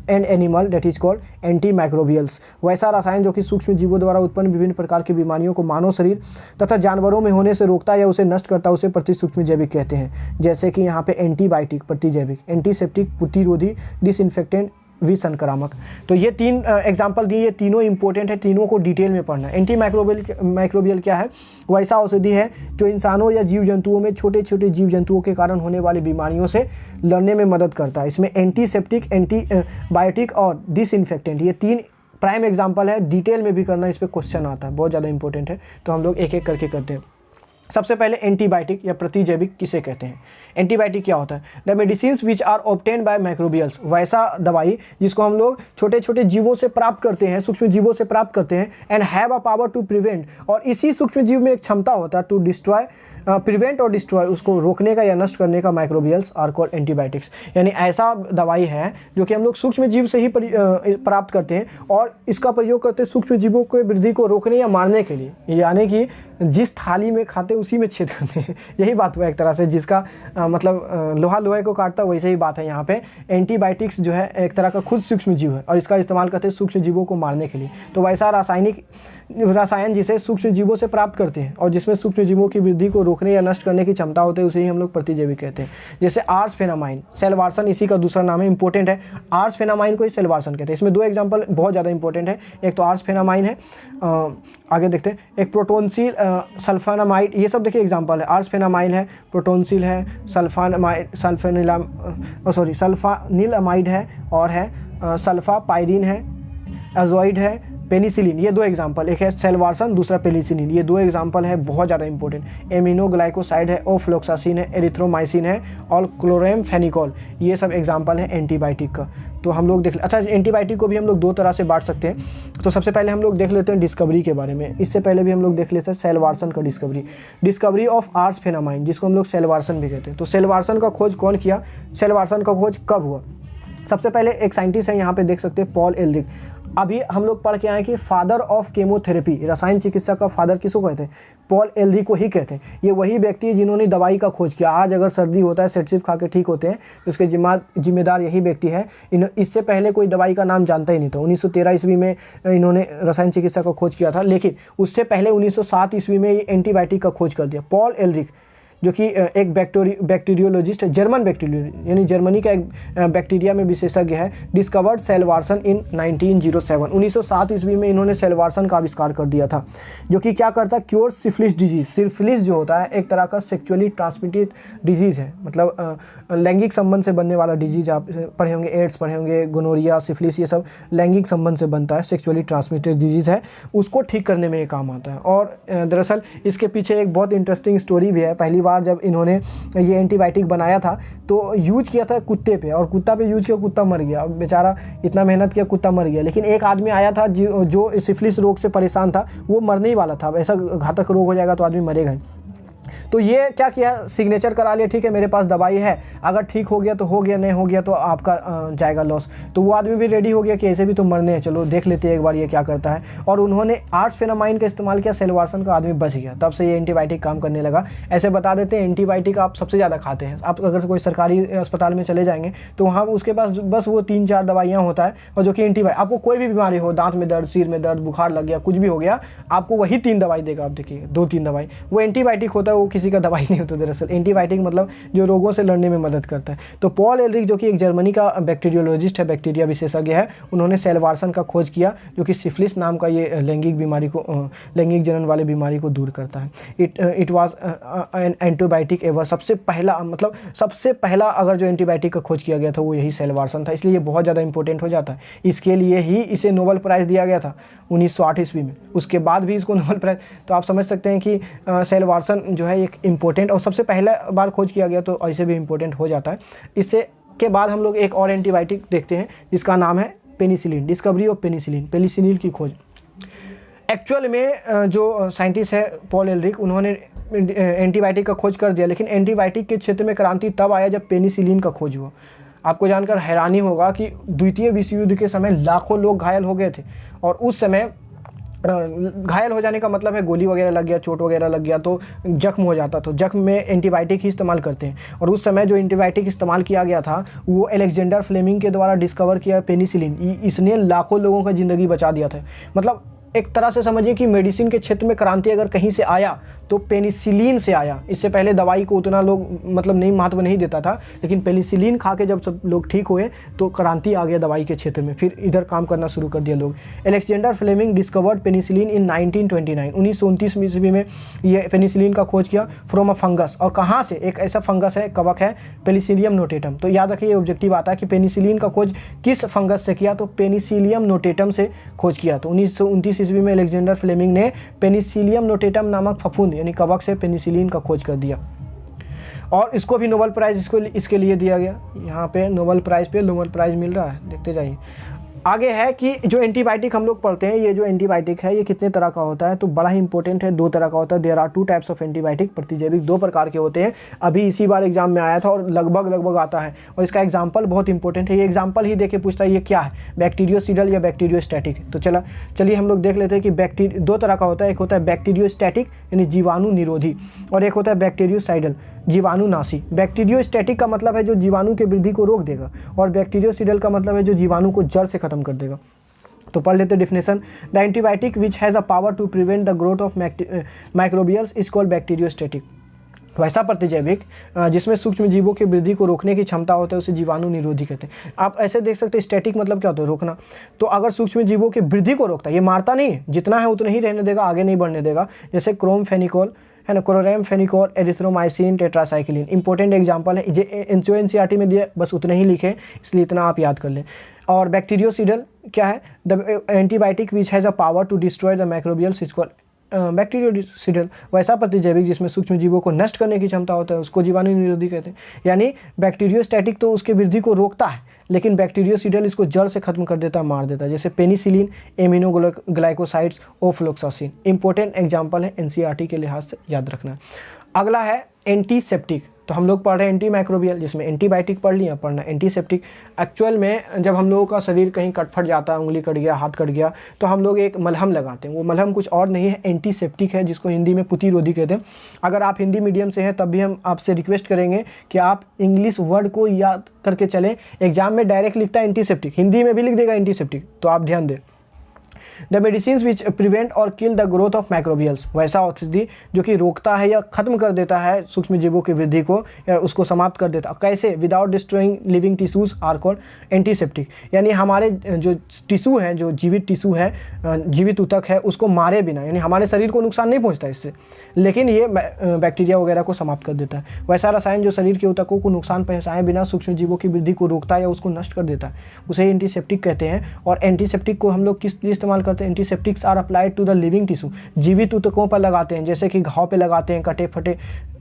Speaker 1: and animal, that is called anti microbials. वैसा रसायन जो कि सूक्ष्म जीवों द्वारा उत्पन्न विभिन्न प्रकार की बीमारियों को मानव शरीर तथा जानवरों में होने से रोकता है या उसे नष्ट करता है, उसे प्रति सूक्ष्म जैविक कहते हैं। जैसे कि यहाँ पे एंटीबायोटिक प्रतिजैविक, एंटीसेप्टिक प्रतिरोधी, डिसइंफेक्टेंट विसंक्रामक। तो ये तीन एग्जाम्पल दिए, ये तीनों इंपॉर्टेंट है, तीनों को डिटेल में पढ़ना है। एंटी माइक्रोबियल क्या है? वैसा औषधि है जो इंसानों या जीव जंतुओं में, छोटे छोटे जीव जंतुओं के कारण होने वाली बीमारियों से लड़ने में मदद करता है। इसमें एंटीसेप्टिक, एंटीबायोटिक और डिसइंफेक्टेंट, ये तीन प्राइम एग्जाम्पल है। डिटेल में भी करना, इस पर क्वेश्चन आता है, बहुत ज़्यादा इंपॉर्टेंट है, तो हम लोग एक एक करके करते हैं। सबसे पहले एंटीबायोटिक या प्रतिजैविक किसे कहते हैं? एंटीबायोटिक क्या होता है? The medicines which are obtain by microbials, वैसा दवाई जिसको हम लोग छोटे छोटे जीवों से प्राप्त करते हैं, सूक्ष्म जीवों से प्राप्त करते हैं। And have a power to prevent, और इसी सूक्ष्म जीव में एक क्षमता होता है टू डिस्ट्रॉय, प्रिवेंट और डिस्ट्रॉय, उसको रोकने का या नष्ट करने का। माइक्रोबियल्स आर कॉल्ड एंटीबायोटिक्स, यानी ऐसा दवाई है जो कि हम लोग सूक्ष्म जीव से ही प्राप्त करते हैं और इसका प्रयोग करते हैं सूक्ष्म जीवों के वृद्धि को रोकने या मारने के लिए, यानी कि जिस थाली में खाते उसी में छेद करते हैं। यही बात हुआ एक तरह से, जिसका मतलब लोहा लोहे को काटता है, वैसे ही बात है यहाँ पे। एंटीबायोटिक्स जो है एक तरह का खुद सूक्ष्म जीव है और इसका इस्तेमाल करते हैं सूक्ष्म जीवों को मारने के लिए। तो वैसा रसायन जिसे सूक्ष्म जीवों से प्राप्त करते हैं और जिसमें सूक्ष्म जीवों की वृद्धि को रोकने या नष्ट करने की क्षमता होती है, उसे ही हम लोग प्रतिजैविक कहते हैं। जैसे आर्सफेनामाइन, सेलवार्सन इसी का दूसरा नाम है, इंपॉर्टेंट है। आर्सफेनामाइन को ही सेलवार्सन कहते हैं। इसमें दो एग्जाम्पल बहुत ज़्यादा इंपॉर्टेंट है, एक तो आर्सफेनामाइन है, आगे देखते हैं, एक प्रोटोनसिल, सल्फानामाइड, ये सब देखिए एग्जाम्पल है। आर्सफेनामाइन है, प्रोटोनसिल है, सल्फानिलअमाइड है और है सल्फापाइरिन है, एजोइड है, पेनिसिलिन, ये दो एग्जाम्पल, एक है सेलवार्सन, दूसरा पेनिसिलिन, ये दो एग्जाम्पल है बहुत ज़्यादा इंपॉर्टेंट। एमिनोग्लाइकोसाइड है, ओफ्लोक्सासिन है, एरिथ्रोमाइसिन है और क्लोरेमफेनिकोल, ये सब एग्जाम्पल है एंटीबायोटिक का। तो हम लोग देख, अच्छा एंटीबायोटिक को भी हम लोग दो तरह से बांट सकते हैं। तो सबसे पहले हम लोग देख लेते हैं डिस्कवरी के बारे में। इससे पहले भी हम लोग देख लेते हैं सेलवार्सन का डिस्कवरी ऑफ आर्सफेनामाइन, जिसको हम लोग सेलवार्सन भी कहते हैं। तो सेलवार्सन का खोज कौन किया? सेलवार्सन का खोज कब हुआ? सबसे पहले एक साइंटिस्ट है, यहाँ पे देख सकते हैं, पॉल एलरिक। अभी हम लोग पढ़ के आए कि फादर ऑफ केमोथेरेपी, रसायन चिकित्सा का फादर किसको कहते हैं? पॉल एलरी को ही कहते हैं। ये वही व्यक्ति है जिन्होंने दवाई का खोज किया। आज अगर सर्दी होता है, सेटसिप खा के ठीक होते हैं, तो उसके जिम्मेदार यही व्यक्ति है। इससे पहले कोई दवाई का नाम जानता ही नहीं था। 1913 ईस्वी में इन्होंने रसायन चिकित्सा का खोज किया था, लेकिन उससे पहले 1907 ईस्वी में ये एंटीबायोटिक का खोज कर दिया। पॉल एलरिक जो कि एक बैक्टीरियोलॉजिस्ट है, जर्मन बैक्टीरियो यानी जर्मनी का एक बैक्टीरिया में विशेषज्ञ है, डिस्कवर्ड सेलवारसन इन 1907। 1907 ईस्वी में इन्होंने सेलवारसन का आविष्कार कर दिया था, जो कि क्या करता है? Cure syphilis disease. सिफिलिस जो होता है एक तरह का सेक्सुअली ट्रांसमिटेड डिजीज़ है, मतलब लैंगिक संबंध से बनने वाला डिजीज। आप पढ़े होंगे, एड्स पढ़े होंगे, गोनोरिया, सिफिलिस, ये सब लैंगिक संबंध से बनता है, सेक्सुअली ट्रांसमिटेड डिजीज़ है। उसको ठीक करने में ये काम आता है। और दरअसल इसके पीछे एक बहुत इंटरेस्टिंग स्टोरी भी है। पहली बार जब इन्होंने ये एंटीबायोटिक बनाया था तो यूज किया था कुत्ते पे, और कुत्ता पे यूज किया, कुत्ता मर गया। बेचारा इतना मेहनत किया, कुत्ता मर गया। लेकिन एक आदमी आया था जो सिफिलिस रोग से परेशान था, वो मरने ही वाला था। ऐसा घातक रोग हो जाएगा तो आदमी मरेगा ही। तो ये क्या किया? सिग्नेचर करा लिया, ठीक है मेरे पास दवाई है, अगर ठीक हो गया तो हो गया, नहीं हो गया तो आपका जाएगा लॉस। तो वो आदमी भी रेडी हो गया कि ऐसे भी तो मरने हैं, चलो देख लेते हैं एक बार ये क्या करता है। और उन्होंने आर्सफेनामाइन का इस्तेमाल किया, सेलवारसन का आदमी बच गया। तब से ये एंटीबायोटिक काम करने लगा। ऐसे बता देते हैं, एंटीबायोटिक आप सबसे ज़्यादा खाते हैं। आप अगर कोई सरकारी अस्पताल में चले जाएंगे तो वहाँ उसके पास बस वो 3-4 दवाइयाँ होता है, और जो कि एंटीबायोटिक, आपको कोई भी बीमारी हो, दांत में दर्द, सिर में दर्द, बुखार लग गया, कुछ भी हो गया, आपको वही 3 दवाई देगा। आप देखिए 2-3 दवाई, वो एंटीबायोटिक होता है, वो किसी का दवाई नहीं होता। दरअसल एंटीबायोटिक मतलब जो रोगों से लड़ने में मदद करता है। तो पॉल एलरिक जो कि एक जर्मनी का बैक्टीरियोलॉजिस्ट है, बैक्टीरिया विशेषज्ञ है, उन्होंने सेलवारसन का खोज किया, जो कि सिफिलिस नाम का ये लैंगिक जनन वाले बीमारी को दूर करता है। It was an antibiotic ever. सबसे पहला अगर जो एंटीबायोटिक का खोज किया गया था वो यही सेलवारसन था, इसलिए ये बहुत ज़्यादा इंपॉर्टेंट हो जाता है। इसके लिए ही इसे नोबेल प्राइज़ दिया गया था 1908 ईस्वी में। उसके बाद भी इसको नोबेल प्राइज़, तो आप समझ सकते हैं कि सेलवारसन जो है एक इम्पोर्टेंट, और सबसे पहला बार खोज किया गया तो ऐसे भी इम्पोर्टेंट हो जाता है। इससे के बाद हम लोग एक और एंटीबायोटिक देखते हैं जिसका नाम है पेनिसिलिन। डिस्कवरी ऑफ पेनिसिलिन की खोज। एक्चुअल में जो साइंटिस्ट है पॉल एलरिक, उन्होंने एंटीबायोटिक का खोज कर दिया, लेकिन एंटीबायोटिक के क्षेत्र में क्रांति तब आया जब पेनिसिलिन का खोज हुआ। आपको जानकर हैरानी होगा कि द्वितीय विश्व युद्ध के समय लाखों लोग घायल हो गए थे, और उस समय घायल हो जाने का मतलब है गोली वगैरह लग गया, चोट वगैरह लग गया तो जख्म हो जाता, तो जख्म में एंटीबायोटिक ही इस्तेमाल करते हैं। और उस समय जो एंटीबायोटिक इस्तेमाल किया गया था वो अलेक्जेंडर फ्लेमिंग के द्वारा डिस्कवर किया पेनिसिलिन। इसने लाखों लोगों का ज़िंदगी बचा दिया था। मतलब एक तरह से समझिए कि मेडिसिन के क्षेत्र में क्रांति अगर कहीं से आया तो पेनिसिलिन से आया। इससे पहले दवाई को उतना लोग मतलब नहीं महत्व नहीं देता था, लेकिन पेनिसिलिन खा के जब सब लोग ठीक हुए तो क्रांति आ गया दवाई के क्षेत्र में, फिर इधर काम करना शुरू कर दिया लोग। अलेक्जेंडर फ्लेमिंग डिस्कवर्ड पेनिसिलिन इन 1929। 1929 ईस्वी में ये पेनिसिलिन का खोज किया फ्रॉम अ फंगस। और कहाँ से? एक ऐसा फंगस है, कवक है, पेनिसिलियम नोटेटम। तो याद रखिए ये ऑब्जेक्टिव आता है कि पेनिसिलिन का खोज किस फंगस से किया, तो पेनिसिलियम नोटेटम से खोज किया। तो 1929 ईस्वी में अलेक्जेंडर फ्लेमिंग ने पेनिसिलियम नोटेटम नामक फफूंद यानी कवक से पेनिसिलिन का खोज कर दिया, और इसको भी नोबेल प्राइज़ इसके लिए दिया गया। यहाँ पे नोबेल प्राइज़ मिल रहा है, देखते जाइए। आगे है कि जो एंटीबायोटिक हम लोग पढ़ते हैं, ये जो एंटीबायोटिक है ये कितने तरह का होता है, तो बड़ा ही इंपॉर्टेंट है, 2 तरह का होता है। There are 2 types of antibiotic. प्रतिजैविक 2 प्रकार के होते हैं। अभी इसी बार एग्जाम में आया था और लगभग आता है, और इसका एग्जाम्पल बहुत इंपॉर्टेंट है। ये एग्जाम्पल ही देके पूछता है ये क्या है, बैक्टीरियोसिडल या बैक्टीरियोस्टैटिक। तो चलिए हम लोग देख लेते हैं कि 2 तरह का होता है। एक होता है बैक्टीरियोस्टैटिक यानी जीवाणु निरोधी, और एक होता है बैक्टीरियोसाइडल जीवाणुनाशी। बैक्टीरियोस्टैटिक का मतलब है जो जीवाणु के वृद्धि को रोक देगा, और बैक्टीरियोसिडल का मतलब है जो जीवाणु को जड़ से खत्म कर देगा। तो पढ़ लेते definition. The antibiotic which has a power to prevent the growth of microbials is called bacteriostatic. वैसा प्रतिजैविक जिसमें सूक्ष्म जीवों की वृद्धि को रोकने की क्षमता होता है उसे जीवाणु निरोधी कहते हैं। आप ऐसे देख सकते हैं, स्टैटिक मतलब क्या होता है? रोकना। तो अगर सूक्ष्म जीवों की वृद्धि को रोकता है, ये मारता नहीं है, जितना है उतना ही रहने देगा, आगे नहीं बढ़ने देगा। जैसे क्रोमफेनिकोल है ना, chloramphenicol, erythromycin, tetracycline important example है। जो एनसीईआरटी में दिया बस उतना ही लिखें, इसलिए इतना आप याद कर लें। और बैक्टीरियोसिडल क्या है? The antibiotic which has a power to destroy the microbials is called bactericidal. वैसा प्रतिजैविक जिसमें सूक्ष्म जीवों को नष्ट करने की क्षमता होता है उसको जीवाणु निरोधी कहते हैं। यानी बैक्टीरियोस्टैटिक तो उसके वृद्धि को रोकता है, लेकिन बैक्टीरियोसिडल इसको जड़ से खत्म कर देता है, मार देता है। जैसे penicillin, aminoglycosides, ofloxacin. Important example है, एनसीईआरटी के लिहाज से याद रखना। अगला है एंटीसेप्टिक। तो हम लोग पढ़ रहे हैं एंटी माइक्रोबियल, जिसमें एंटीबायोटिक पढ़ लिया, पढ़ना एंटीसेप्टिक। एक्चुअल में जब हम लोगों का शरीर कहीं कट फट जाता है, उंगली कट गया, हाथ कट गया, तो हम लोग एक मलहम लगाते हैं। वो मलहम कुछ और नहीं है, एंटीसेप्टिक है, जिसको हिंदी में पुतिरोधी कहते हैं। अगर आप हिंदी मीडियम से हैं तब भी हम आपसे रिक्वेस्ट करेंगे कि आप इंग्लिश वर्ड को याद करके चलें। एग्जाम में डायरेक्ट लिखता है एंटीसेप्टिक, हिंदी में भी लिख देगा एंटीसेप्टिक, तो आप ध्यान दें। द मेडिसिन विच प्रिवेंट और kill the growth of microbials, वैसा औषधि जो कि रोकता है या खत्म कर देता है सूक्ष्म जीवों की वृद्धि को या उसको समाप्त कर देता है। कैसे? Without destroying living tissues are called antiseptic, यानी हमारे जो टिश्यू है, जो जीवित टिश्यू है, जीवित ऊतक है, उसको मारे बिना, यानी हमारे शरीर को नुकसान नहीं पहुँचता इससे, लेकिन ये बैक्टीरिया वगैरह को समाप्त कर देता है। वैसा रसायन जो शरीर के ऊतकों को नुकसान पहुँचाए बिना सूक्ष्म जीवों की वृद्धि को रोकता है या उसको नष्ट कर देता है, उसे एंटीसेप्टिक कहते हैं। और एंटीसेप्टिक को हम लोग किस लिए इस्तेमाल करते हैं? Antiseptics are applied to the living tissue, जीवित ऊतकों पर लगाते हैं, जैसे कि घाव पे लगाते हैं, कटे फटे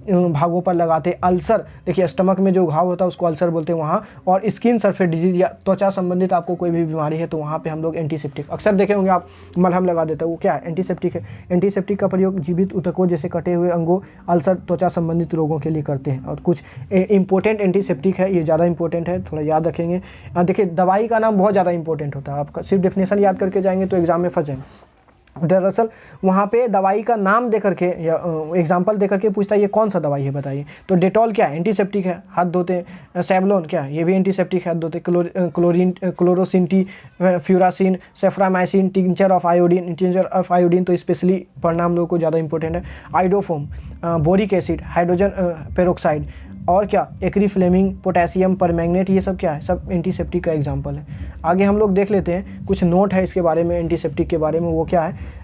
Speaker 1: भागों पर लगाते हैं। अल्सर, देखिए स्टमक में जो घाव होता है उसको अल्सर बोलते हैं वहाँ। और स्किन सरफेस डिजीज या त्वचा संबंधित आपको कोई भी बीमारी है तो वहाँ पे हम लोग एंटीसेप्टिक अक्सर देखे होंगे आप, मलहम लगा देते हैं, वो क्या है? एंटीसेप्टिक है। एंटीसेप्टिक का प्रयोग जीवित ऊतकों जैसे कटे हुए अंगों, अल्सर, त्वचा संबंधित रोगों के लिए करते हैं। और कुछ इंपॉर्टेंट एंटीसेप्टिक है, ये ज़्यादा इंपॉर्टेंट है, थोड़ा याद रखेंगे। देखिए दवाई का नाम बहुत ज़्यादा इंपॉर्टेंट होता है, आप सिर्फ डेफिनेशन याद करके जाएंगे तो एग्जाम में फंस जाएंगे। दरअसल वहाँ पे दवाई का नाम दे करके या एग्जाम्पल दे करके पूछता है ये कौन सा दवाई है बताइए, तो डेटॉल क्या है? एंटीसेप्टिक है, हाथ धोते हैं। सेवलोन क्या है? ये भी एंटीसेप्टिक है, हाथ धोते। Chlorine, chlorocin, furacine, soframycin, tincture of iodine, tincture of iodine तो स्पेशली पढ़ना हम लोग को ज़्यादा इंपॉर्टेंट है। Iodoform, boric acid, hydrogen peroxide, और क्या? एक्री फ्लेमिंग, पोटेशियम परमैंगनेट, ये सब क्या है? सब एंटीसेप्टिक का एग्जांपल है। आगे हम लोग देख लेते हैं, कुछ नोट है इसके बारे में, एंटीसेप्टिक के बारे में, वो क्या है?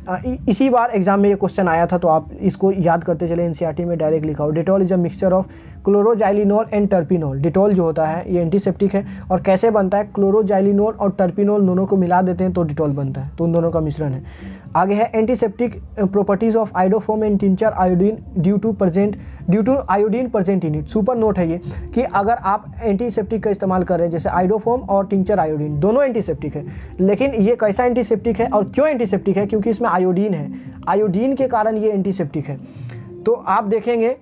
Speaker 1: इसी बार एग्जाम में ये क्वेश्चन आया था तो आप इसको याद करते चले, एनसीईआरटी में डायरेक्ट लिखा हो। Dettol is a mixture of chloroxylenol and terpineol. Dettol जो होता है ये एंटीसेप्टिक है। और कैसे बनता है? क्लोरोजाइलिनोल और टर्पिनोल दोनों को मिला देते हैं तो डेटॉल बनता है, तो उन दोनों का मिश्रण है। आगे है antiseptic properties of iodoform and tincture iodine due to iodine present in it. Super note है ये कि अगर आप एंटीसेप्टिक का इस्तेमाल कर रहे हैं, जैसे आइडोफोम और टिंचर आयोडीन दोनों एंटीसेप्टिक है, लेकिन ये कैसा एंटीसेप्टिक है और क्यों एंटीसेप्टिक है? क्योंकि इसमें आयोडीन है, आयोडीन के कारण ये एंटीसेप्टिक है। तो आप देखेंगे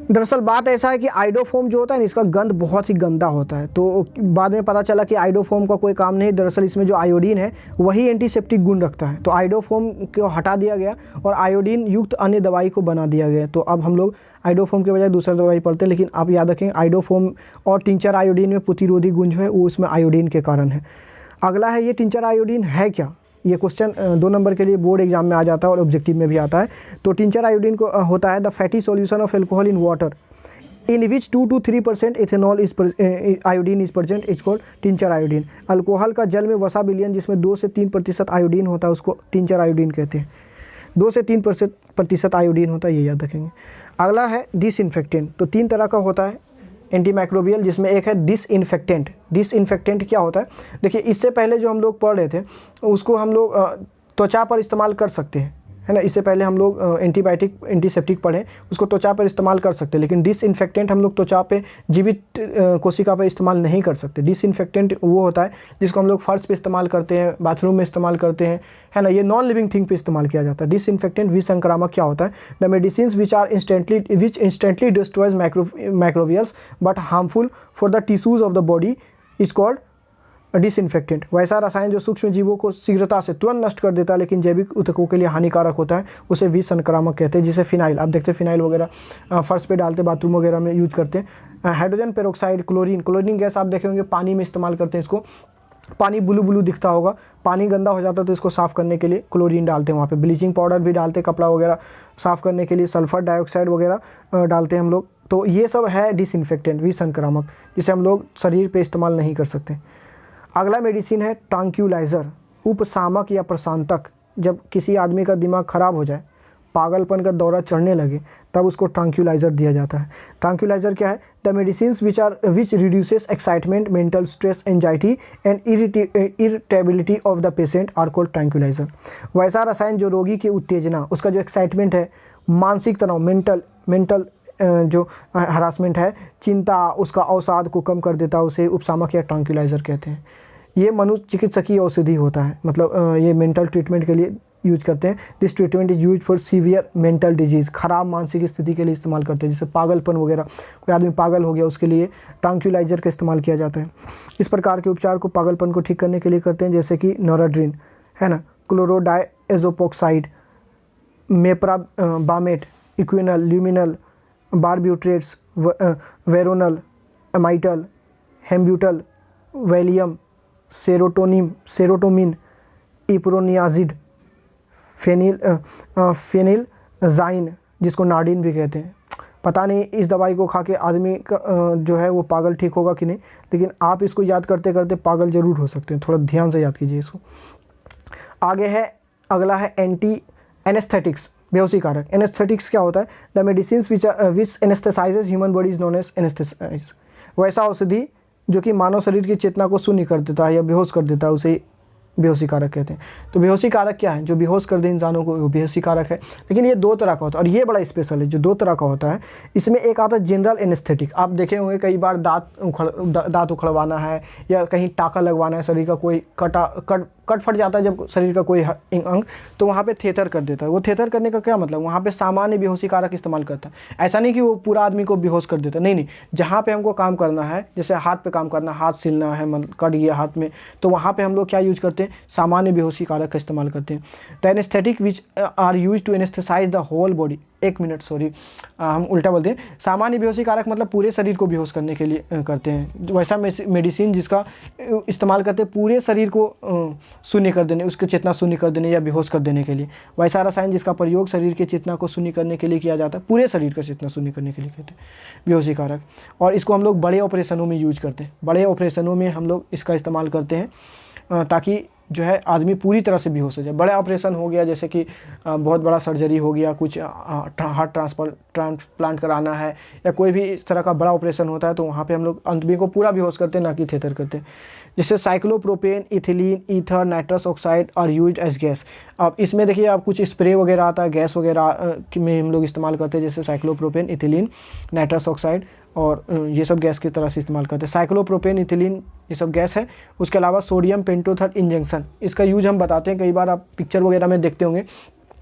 Speaker 1: दरअसल बात ऐसा है कि आइडोफोम जो होता है ना, इसका गंध बहुत ही गंदा होता है, तो बाद में पता चला कि आइडोफोम का कोई काम नहीं, दरअसल इसमें जो आयोडीन है वही एंटीसेप्टिक गुण रखता है। तो आइडोफोम को हटा दिया गया और आयोडीन युक्त अन्य दवाई को बना दिया गया। तो अब हम लोग आइडोफोम के बजाय दूसरा दवाई पढ़ते हैं, लेकिन आप याद रखें आइडोफोम और टिंचर आयोडीन में प्रतिरोधी गुण जो है वो उसमें आयोडीन के कारण है। अगला है ये टिंचर आयोडीन है क्या? ये क्वेश्चन 2 नंबर के लिए बोर्ड एग्जाम में आ जाता है और ऑब्जेक्टिव में भी आता है। तो टिंचर आयोडीन को होता है the fatty solution of alcohol in water in which 2 to 3% ethanol is iodine is present, is called tincture iodine. Alcohol का जल में वसा विलयन जिसमें 2 से 3% आयोडीन होता है उसको टिंचर आयोडीन कहते हैं। 2 से 3% आयोडीन होता है, ये याद रखेंगे। अगला है डिसइंफेक्टेंट। तो 3 तरह का होता है एंटीमाइक्रोबियल, जिसमें एक है डिसइंफेक्टेंट। डिसइंफेक्टेंट क्या होता है? देखिए इससे पहले जो हम लोग पढ़ रहे थे उसको हम लोग त्वचा पर इस्तेमाल कर सकते हैं, है ना। इससे पहले हम लोग एंटीबायोटिक एंटीसेप्टिक पढ़े, उसको त्वचा पर इस्तेमाल कर सकते हैं, लेकिन डिसइंफेक्टेंट हम लोग त्वचा पे जीवित कोशिका पर इस्तेमाल नहीं कर सकते। डिसइंफेक्टेंट वो होता है जिसको हम लोग फर्श पे इस्तेमाल करते हैं, बाथरूम में इस्तेमाल करते हैं, है ना। ये नॉन लिविंग थिंग पे इस्तेमाल किया जाता है। डिसइंफेक्टेंट विसंक्रामक क्या होता है? The medicine which instantly destroys microbials but harmful for the tissues of the body is called disinfectant. वैसा रसायन जो सूक्ष्म जीवों को शीघ्रता से तुरंत नष्ट कर देता है लेकिन जैविक ऊतकों के लिए हानिकारक होता है, उसे विसंक्रामक कहते हैं। जिसे फिनाइल, आप देखते हैं फिनाइल वगैरह फर्श पे डालते, बाथरूम वगैरह में यूज करते हैं। हाइड्रोजन पेरोक्साइड, क्लोरीन गैस आप देखे होंगे पानी में इस्तेमाल करते हैं इसको। पानी ब्लू ब्लू दिखता होगा, पानी गंदा हो जाता है तो इसको साफ़ करने के लिए क्लोरीन डालते हैं वहाँ पे। ब्लीचिंग पाउडर भी डालते हैं कपड़ा वगैरह साफ़ करने के लिए, सल्फर डाइऑक्साइड वगैरह डालते हैं हम लोग। तो ये सब है डिसइंफेक्टेंट विसंक्रामक, जिसे हम लोग शरीर पे इस्तेमाल नहीं कर सकते। अगला मेडिसिन है ट्रांक्यूलाइज़र, उपशामक या प्रशांतक। जब किसी आदमी का दिमाग ख़राब हो जाए, पागलपन का दौरा चढ़ने लगे, तब उसको ट्रांक्यूलाइज़र दिया जाता है। ट्रांक्यूलाइज़र क्या है? The medicines which reduces excitement, mental stress, anxiety and irritability of the patient are called tranquilliser. वैसा रसायन जो रोगी की उत्तेजना, उसका जो एक्साइटमेंट है, मानसिक तनाव, मेंटल जो हरासमेंट है, चिंता, उसका अवसाद को कम कर देता है, उसे उपशामक या ट्रांक्यूलाइज़र कहते हैं। ये मनोचिकित्सकीय औषधि होता है, मतलब ये मेंटल ट्रीटमेंट के लिए यूज करते हैं। This treatment is use for severe mental disease, ख़राब मानसिक स्थिति के लिए इस्तेमाल करते हैं, जैसे पागलपन वगैरह, कोई आदमी पागल हो गया उसके लिए ट्रैंक्विलाइजर का इस्तेमाल किया जाता है। इस प्रकार के उपचार को पागलपन को ठीक करने के लिए करते हैं, जैसे कि नोराड्रिन है ना, क्लोरोडाइएज़ोपोक्साइड, मेप्राबामेट, इक्विनल, ल्यूमिनल, बारब्यूट्रेट्स, वेरोनल, एमाइटल, हेम्ब्यूटल, वैलियम, सेरोटोनिन, इप्रोनियाजिड, फेनिलजाइन जिसको नार्डिन भी कहते हैं। पता नहीं इस दवाई को खा के आदमी का जो है वो पागल ठीक होगा कि नहीं, लेकिन आप इसको याद करते करते पागल ज़रूर हो सकते हैं, थोड़ा ध्यान से याद कीजिए इसको। आगे है, अगला है एंटी एनेस्थेटिक्स, बेहोशी कारक। एनेस्थेटिक्स क्या होता है? The medicine which anaesthetises human body is known as anaesthetise. वैसा औषधि जो कि मानव शरीर की चेतना को शून्य कर देता है या बेहोश कर देता है, उसे बेहोशी कारक कहते हैं। तो बेहोशी कारक क्या है? जो बेहोश कर दे इंसानों को, वो बेहोशी कारक है। लेकिन ये दो तरह का होता है और ये बड़ा स्पेशल है, जो दो तरह का होता है। इसमें एक आता है जनरल एनेस्थेटिक, आप देखे होंगे कई बार दांत उखड़वाना है या कहीं टाका लगवाना है, शरीर का कोई कट फट जाता है जब शरीर का कोई अंग, तो वहाँ पे थेथर कर देता है। वो थेथर करने का क्या मतलब? वहाँ पे सामान्य बेहोशी कारक इस्तेमाल करता है। ऐसा नहीं कि वो पूरा आदमी को बेहोश कर देता, नहीं। जहाँ पे हमको काम करना है, जैसे हाथ पे काम करना, हाथ सिलना है, कट गया हाथ में, तो वहाँ पे हम लोग क्या यूज करते हैं? सामान्य बेहोशी कारक का इस्तेमाल करते हैं। The anaesthetic which are use to anaesthetise the whole body, एक मिनट सॉरी, हम उल्टा बोलते हैं। सामान्य बेहोशी कारक मतलब पूरे शरीर को बेहोश करने के लिए करते हैं। वैसा मेडिसिन जिसका इस्तेमाल करते हैं पूरे शरीर को शून्य कर देने, उसकी चेतना शून्य कर देने या बेहोश कर देने के लिए। वैसा रसायन जिसका प्रयोग शरीर की चेतना को शून्य करने के लिए किया जाता है, पूरे शरीर का चेतना शून्य करने के लिए कहते हैं बेहोशी कारक। और इसको हम लोग बड़े ऑपरेशनों में यूज करते हैं। बड़े ऑपरेशनों में हम लोग इसका इस्तेमाल करते हैं ताकि जो है आदमी पूरी तरह से बेहोश हो जाए। बड़ा ऑपरेशन हो गया, जैसे कि बहुत बड़ा सर्जरी हो गया, कुछ हार्ट ट्रांसप्लांट कराना है या कोई भी इस तरह का बड़ा ऑपरेशन होता है, तो वहाँ पे हम लोग आदमी को पूरा बेहोश करते हैं, ना कि थेथर करते हैं। जैसे cyclopropane, ethylene, ether, nitrous oxide are used as gas. अब इसमें देखिए आप कुछ स्प्रे वगैरह आता है, गैस वगैरह में हम लोग इस्तेमाल करते हैं, जैसे साइक्लोप्रोपेन, इथिलीन, नाइट्रस ऑक्साइड, और ये सब गैस की तरह से इस्तेमाल करते हैं। साइक्लोप्रोपेन, इथिलीन ये सब गैस है। उसके अलावा सोडियम पेंटोथर इंजेक्शन, इसका यूज हम बताते हैं, कई बार आप पिक्चर वगैरह में देखते होंगे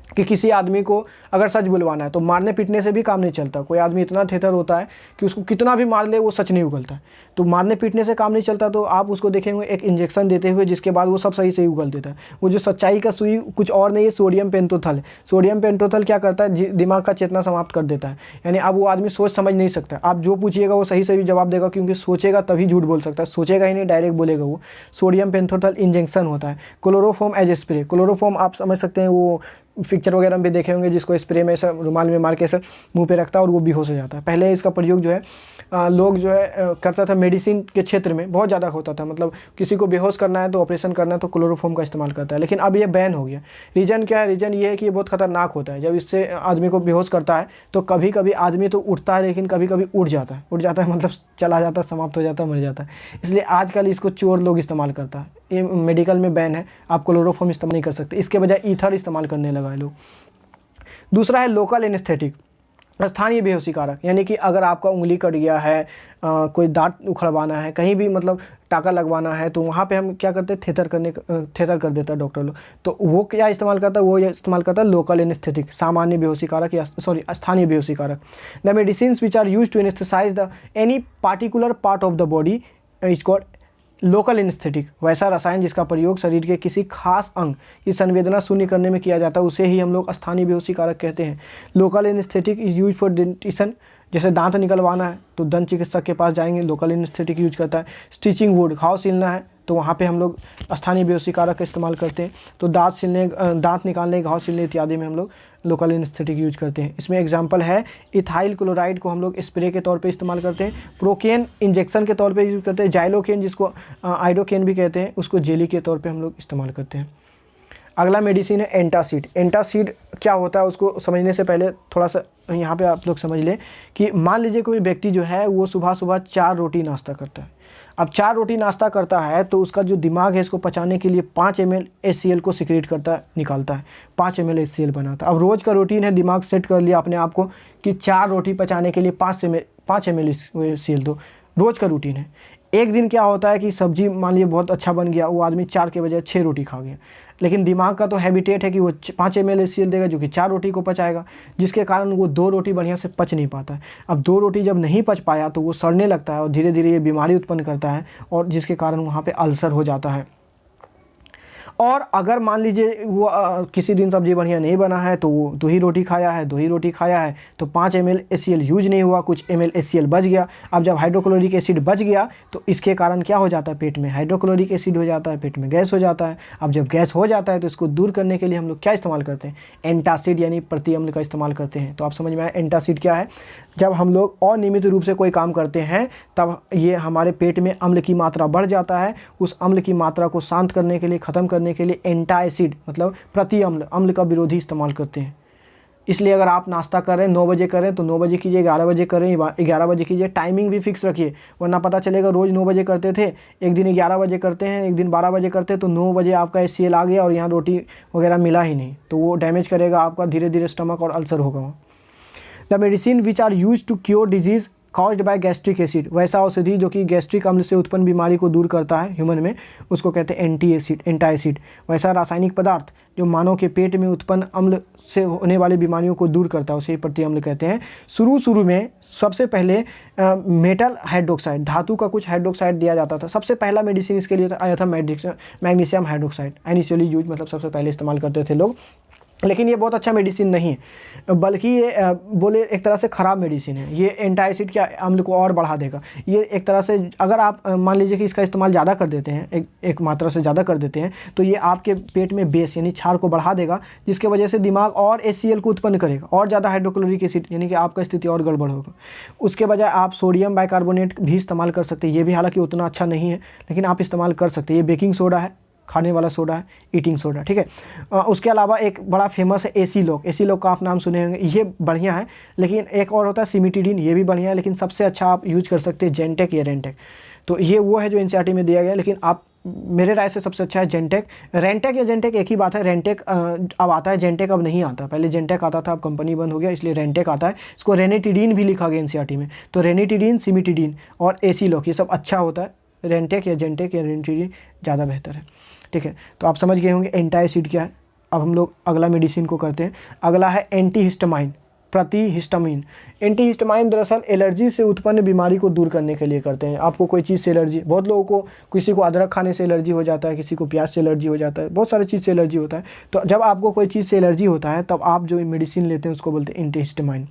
Speaker 1: कि किसी आदमी को अगर सच बुलवाना है तो मारने पीटने से भी काम नहीं चलता। कोई आदमी इतना थेथर होता है कि उसको कितना भी मार ले वो सच नहीं उगलता है, तो मारने पीटने से काम नहीं चलता, तो आप उसको देखेंगे एक इंजेक्शन देते हुए, जिसके बाद वो सब सही से उगल देता है। वो जो सच्चाई का सुई कुछ और नहीं है, सोडियम पेंटोथल है। सोडियम पेंटोथल क्या करता है? दिमाग का चेतना समाप्त कर देता है, यानी अब वो आदमी सोच समझ नहीं सकता। आप जो पूछिएगा वो सही सही जवाब देगा, क्योंकि सोचेगा तभी झूठ बोल सकता है, सोचेगा ही नहीं डायरेक्ट बोलेगा वो। सोडियम पेंटोथल इंजेक्शन होता है। क्लोरोफॉर्म एज स्प्रे, क्लोरोफॉर्म आप समझ सकते हैं, वो पिक्चर वगैरह में भी देखे होंगे, जिसको स्प्रे में ऐसा रुमाल में मार के ऐसा मुंह पे रखता है और वो बेहोश हो जाता है। पहले इसका प्रयोग जो है लोग जो है करता था, मेडिसिन के क्षेत्र में बहुत ज़्यादा होता था। मतलब किसी को बेहोश करना है तो ऑपरेशन करना है तो क्लोरोफॉर्म का इस्तेमाल करता है, लेकिन अब ये बैन हो गया। रीज़न क्या है? रीज़न ये है कि ये बहुत खतरनाक होता है। जब इससे आदमी को बेहोश करता है तो कभी कभी आदमी तो उठता है, लेकिन कभी कभी उठ जाता है मतलब चला जाता है, समाप्त हो जाता है, मर जाता है। इसलिए आजकल इसको चोर लोग इस्तेमाल करता है। ये मेडिकल में बैन है, आप क्लोरोफॉर्म इस्तेमाल नहीं कर सकते, इसके बजाय ईथर इस्तेमाल करने लगा है लोग। दूसरा है लोकल एनेस्थेटिक, स्थानीय बेहोशी कारक, यानी कि अगर आपका उंगली कट गया है, कोई दांत उखड़वाना है, कहीं भी मतलब टाका लगवाना है, तो वहाँ पे हम क्या करते हैं? थेथर कर देता है डॉक्टर लोग। तो वो क्या इस्तेमाल करता है? वो इस्तेमाल करता है लोकल एनेस्थेटिक, सामान्य बेहोशी कारक या स्थानीय बेहोशी कारक। The medicine which are use to anaesthetise the any particular part of the body is called local anaesthetic. वैसा रसायन जिसका प्रयोग शरीर के किसी खास अंग की संवेदना शून्य करने में किया जाता है, उसे ही हम लोग स्थानीय बेहोशी कारक कहते हैं। Local anaesthetic is use for dentition, जैसे दांत निकलवाना है तो दंत चिकित्सक के पास जाएंगे, लोकल एनेस्थेटिक यूज करता है। स्टिचिंग वुड, घाव सिलना है तो वहाँ पे हम लोग स्थानीय बेहोशी कारक का इस्तेमाल करते हैं। तो दांत निकालने, घाव सिलने इत्यादि में हम लोग लोकल एनेस्थेटिक यूज करते हैं। इसमें एग्जांपल है इथाइल क्लोराइड को हम लोग स्प्रे के तौर पे इस्तेमाल करते हैं। प्रोकेन इंजेक्शन के तौर पे यूज करते हैं। जाइलोकेन जिसको आइडोकेन भी कहते हैं, उसको जेली के तौर पे हम लोग इस्तेमाल करते हैं। अगला मेडिसिन है एंटासिड। एंटासिड क्या होता है उसको समझने से पहले थोड़ा सा यहाँ पे आप लोग समझ लें कि मान लीजिए कोई व्यक्ति जो है वो सुबह सुबह 4 रोटी नाश्ता करता है। अब 4 रोटी नाश्ता करता है तो उसका जो दिमाग है इसको पचाने के लिए 5 ml HCl को सिक्रेट करता है, निकालता है, 5 ml HCl बनाता है। अब रोज़ का रूटीन है, दिमाग सेट कर लिया अपने आप को कि 4 रोटी पचाने के लिए 5 ml HCl दो, रोज़ का रूटीन है। एक दिन क्या होता है कि सब्जी मान लीजिए बहुत अच्छा बन गया, वो आदमी 4 के बजाय 6 रोटी खा गया, लेकिन दिमाग का तो हैबिटेट है कि वो 5 ml HCl देगा जो कि 4 रोटी को पचाएगा, जिसके कारण वो 2 रोटी बढ़िया से पच नहीं पाता है। अब 2 रोटी जब नहीं पच पाया तो वो सड़ने लगता है और धीरे धीरे ये बीमारी उत्पन्न करता है, और जिसके कारण वहाँ पे अल्सर हो जाता है। और अगर मान लीजिए वो किसी दिन सब्जी बढ़िया नहीं बना है तो वो 2 ही रोटी खाया है तो 5 ml HCl यूज नहीं हुआ, कुछ ml HCl बच गया। अब जब हाइड्रोक्लोरिक एसिड बच गया तो इसके कारण क्या हो जाता है, पेट में हाइड्रोक्लोरिक एसिड हो जाता है, पेट में गैस हो जाता है। अब जब गैस हो जाता है तो इसको दूर करने के लिए हम लोग क्या इस्तेमाल करते हैं, एंटासिड यानी प्रति अम्ल का इस्तेमाल करते हैं। तो आप समझ में आया एंटासिड क्या है। जब हम लोग अनियमित रूप से कोई काम करते हैं तब ये हमारे पेट में अम्ल की मात्रा बढ़ जाता है, उस अम्ल की मात्रा को शांत करने के लिए, ख़त्म करने के लिए एंटासिड मतलब प्रति अम्ल का विरोधी इस्तेमाल करते हैं। इसलिए अगर आप नाश्ता करें 9 बजे करें तो 9 बजे कीजिए, 11 बजे करें 11 बजे कीजिए, टाइमिंग भी फिक्स रखिए, वरना पता चलेगा रोज़ 9 बजे करते थे, एक दिन 11 बजे करते हैं, एक दिन 12 बजे करते हैं, तो 9 बजे आपका HCl आ गया और यहाँ रोटी वगैरह मिला ही नहीं, तो वो डैमेज करेगा आपका, धीरे धीरे स्टमक और अल्सर होगा। The medicine which are use to cure disease caused by gastric acid, वैसा औषधि जो कि गैस्ट्रिक अम्ल से उत्पन्न बीमारी को दूर करता है ह्यूमन में, उसको कहते हैं एंटाएसिड। वैसा रासायनिक पदार्थ जो मानव के पेट में उत्पन्न अम्ल से होने वाली बीमारियों को दूर करता है उसे प्रति अम्ल कहते हैं। शुरू में सबसे पहले मेटल हाइड्रोक्साइड, धातु का कुछ हाइड्रोक्साइड दिया जाता था। सबसे पहला मेडिसिन इसके लिए आया था मैग्नीशियम हाइड्रोक्साइड, इनिशियली यूज मतलब सबसे पहले इस्तेमाल करते थे लोग, लेकिन ये बहुत अच्छा मेडिसिन नहीं है, बल्कि ये बोले एक तरह से ख़राब मेडिसिन है। ये एंटासिड के अम्ल को और बढ़ा देगा। ये एक तरह से अगर आप मान लीजिए कि इसका इस्तेमाल ज़्यादा कर देते हैं, एक मात्रा से ज़्यादा कर देते हैं, तो ये आपके पेट में बेस यानी क्षार को बढ़ा देगा, जिसके वजह से दिमाग और HCl को उत्पन्न करेगा और ज़्यादा हाइड्रोक्लोरिक एसिड, यानी कि आपका स्थिति और गड़बड़ होगा। उसके बजाय आप सोडियम बाइकार्बोनेट भी इस्तेमाल कर सकते हैं। ये भी हालांकि उतना अच्छा नहीं है, लेकिन आप इस्तेमाल कर सकते हैं। ये बेकिंग सोडा है, खाने वाला सोडा है, ईटिंग सोडा, ठीक है। उसके अलावा एक बड़ा फेमस है एसी लॉक का आप नाम सुने होंगे, ये बढ़िया है। लेकिन एक और होता है सिमिटिडीन, ये भी बढ़िया है, लेकिन सबसे अच्छा आप यूज कर सकते हैं जेनटेक या रेंटेक। तो ये वो है जो एनसीईआरटी में दिया गया, लेकिन आप मेरे राय से सबसे अच्छा है जेनटेक। रेंटेक या जेनटेक एक ही बात है। रेंटेक अब आता है, जेनटेक अब नहीं आता। पहले जेनटेक आता था, अब कंपनी बंद हो गया, इसलिए रेंटेक आता है। इसको रेनिटिडीन भी लिखा गया एनसीईआरटी में। तो रेनिटिडीन, सिमिटिडीन और एसी लॉक, ये सब अच्छा होता है। रेंटेक या जेनटेक या रेनिटिडीन ज़्यादा बेहतर है, ठीक है। तो आप समझ गए होंगे एंटाएसिड क्या है। अब हम लोग अगला मेडिसिन को करते हैं। अगला है एंटीहिस्टामाइन, प्रतिहिस्टामिन। एंटीहिस्टामाइन दरअसल एलर्जी से उत्पन्न बीमारी को दूर करने के लिए करते हैं। आपको कोई चीज़ से एलर्जी, बहुत लोगों को, किसी को अदरक खाने से एलर्जी हो जाता है, किसी को प्याज से एलर्जी हो जाता है, बहुत सारी चीज़ से एलर्जी होता है। तो जब आपको कोई चीज़ से एलर्जी होता है तब आप जो मेडिसिन लेते हैं उसको बोलते हैं antihistamine.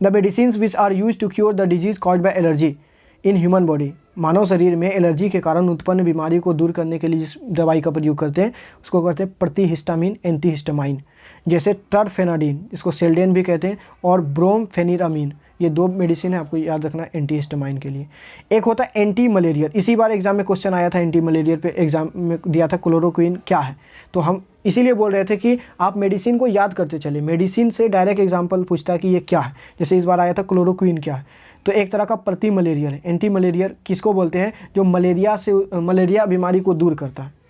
Speaker 1: The medicine which are use to cure the disease caused by allergy in human body, मानव शरीर में एलर्जी के कारण उत्पन्न बीमारी को दूर करने के लिए जिस दवाई का प्रयोग करते हैं उसको कहते हैं प्रतिहिस्टामिन, एंटीहिस्टामाइन। जैसे टर्फेनाडिन, इसको सेल्डेन भी कहते हैं, और ब्रोमफेनिरामिन, ये 2 मेडिसिन है, आपको याद रखना एंटीहिस्टामाइन के लिए। एक होता है एंटी मलेरियर, इसी बार एग्जाम में क्वेश्चन आया था एंटी मलेरियर पे, एग्जाम में दिया था क्लोरोक्विन क्या है। तो हम इसीलिए बोल रहे थे कि आप मेडिसिन को याद करते चले, मेडिसिन से डायरेक्ट एग्जाम्पल पूछता है कि ये क्या है। जैसे इस बार आया था क्लोरोक्विन क्या है, तो एक तरह का प्रति मलेरियर है। एंटी मलेरियर किसको बोलते हैं, जो मलेरिया बीमारी को दूर करता है।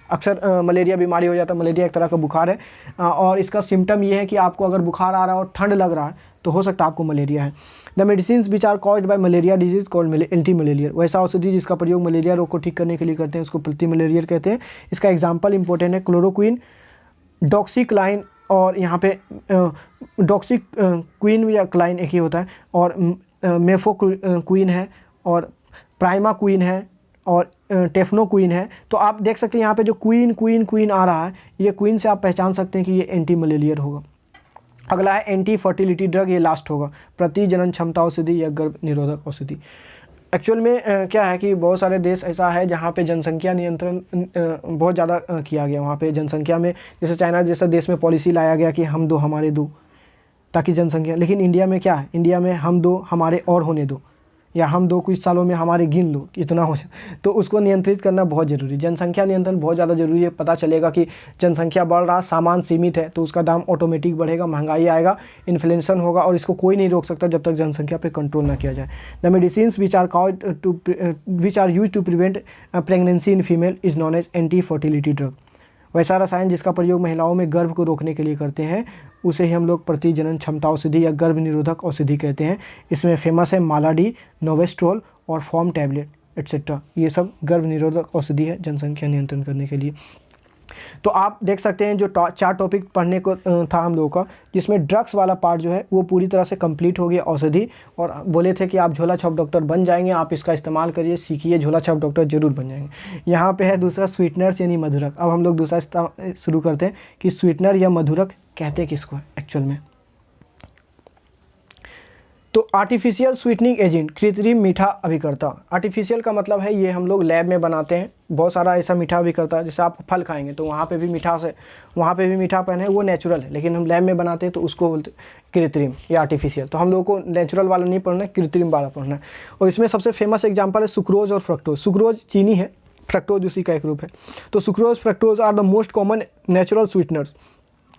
Speaker 1: अक्सर मलेरिया बीमारी हो जाता है, मलेरिया एक तरह का बुखार है, और इसका सिम्टम ये है कि आपको अगर बुखार आ रहा है और ठंड लग रहा है तो हो सकता है आपको मलेरिया है। The medicine which are caused by malaria disease called anti malarial, वैसा औषधि जिसका प्रयोग मलेरिया रोग को ठीक करने के लिए करते हैं उसको प्रति मलेरियर कहते हैं। इसका एग्जाम्पल इंपॉर्टेंट है क्लोरोक्विन, डॉक्सीक्लाइन, और यहाँ पे डॉक्सीक्विन या क्लाइन एक ही होता है, और मेफोक्विन है, और प्राइमाक्विन है, और टेफनोक्विन है। तो आप देख सकते हैं यहाँ पे जो क्वीन आ रहा है, ये क्वीन से आप पहचान सकते हैं कि ये एंटी मलेरियर होगा। अगला है एंटी फर्टिलिटी ड्रग, ये लास्ट होगा, प्रति जनन क्षमता औषधि या गर्भ निरोधक औषधि। एक्चुअल में क्या है कि बहुत सारे देश ऐसा है जहाँ पे जनसंख्या नियंत्रण बहुत ज़्यादा किया गया। वहाँ पे जनसंख्या में, जैसे चाइना जैसा देश में पॉलिसी लाया गया कि हम 2 हमारे 2, ताकि जनसंख्या, लेकिन इंडिया में क्या है, इंडिया में हम 2 हमारे और होने दो, या हम 2 कुछ सालों में हमारे गिन लो इतना हो जाए। तो उसको नियंत्रित करना बहुत ज़रूरी, जनसंख्या नियंत्रण बहुत ज़्यादा ज़रूरी है। पता चलेगा कि जनसंख्या बढ़ रहा, सामान सीमित है, तो उसका दाम ऑटोमेटिक बढ़ेगा, महंगाई आएगा, इन्फ्लेशन होगा, और इसको कोई नहीं रोक सकता जब तक जनसंख्या पे कंट्रोल ना किया जाए। The medicine which are use to prevent pregnancy in female is known as anti fertility drug, वैसा रसायन जिसका प्रयोग महिलाओं में गर्भ को रोकने के लिए करते हैं उसे ही हम लोग प्रति जनन क्षमता औषधि या गर्भ निरोधक औषधि कहते हैं। इसमें फेमस है मालाडी, नोवेस्ट्रोल और फॉर्म टैबलेट एट्सेट्रा। ये सब गर्भ निरोधक औषधि है जनसंख्या नियंत्रण करने के लिए। तो आप देख सकते हैं जो 4 टॉपिक पढ़ने को था हम लोगों का, जिसमें ड्रग्स वाला पार्ट जो है वो पूरी तरह से कंप्लीट हो गया औषधि, और बोले थे कि आप झोला छाप डॉक्टर बन जाएंगे, आप इसका इस्तेमाल करिए, सीखिए, झोला छाप डॉक्टर जरूर बन जाएंगे। यहाँ पे है दूसरा स्वीटनर्स यानी मधुरक। अब हम लोग दूसरा शुरू करते हैं कि स्वीटनर या मधुरक कहते किसको है एक्चुअल में। तो आर्टिफिशियल स्वीटनिंग एजेंट, कृत्रिम मीठा अभिकर्ता। आर्टिफिशियल का मतलब है ये हम लोग लैब में बनाते हैं, बहुत सारा ऐसा मीठा अभिकर्ता है, जैसे आप फल खाएंगे तो वहाँ पे भी मीठापन है, वो नेचुरल है, लेकिन हम लैब में बनाते हैं तो उसको बोलते कृत्रिम या आर्टिफिशियल। तो हम लोग को नेचुरल वाला नहीं पढ़ना है, कृत्रिम वाला पढ़ना है। और इसमें सबसे फेमस एग्जाम्पल है सुक्रोज और फ्रक्टोज। सुक्रोज चीनी है, फ्रक्टोज उसी का एक रूप है। तो sucrose fructose are the most common natural sweeteners.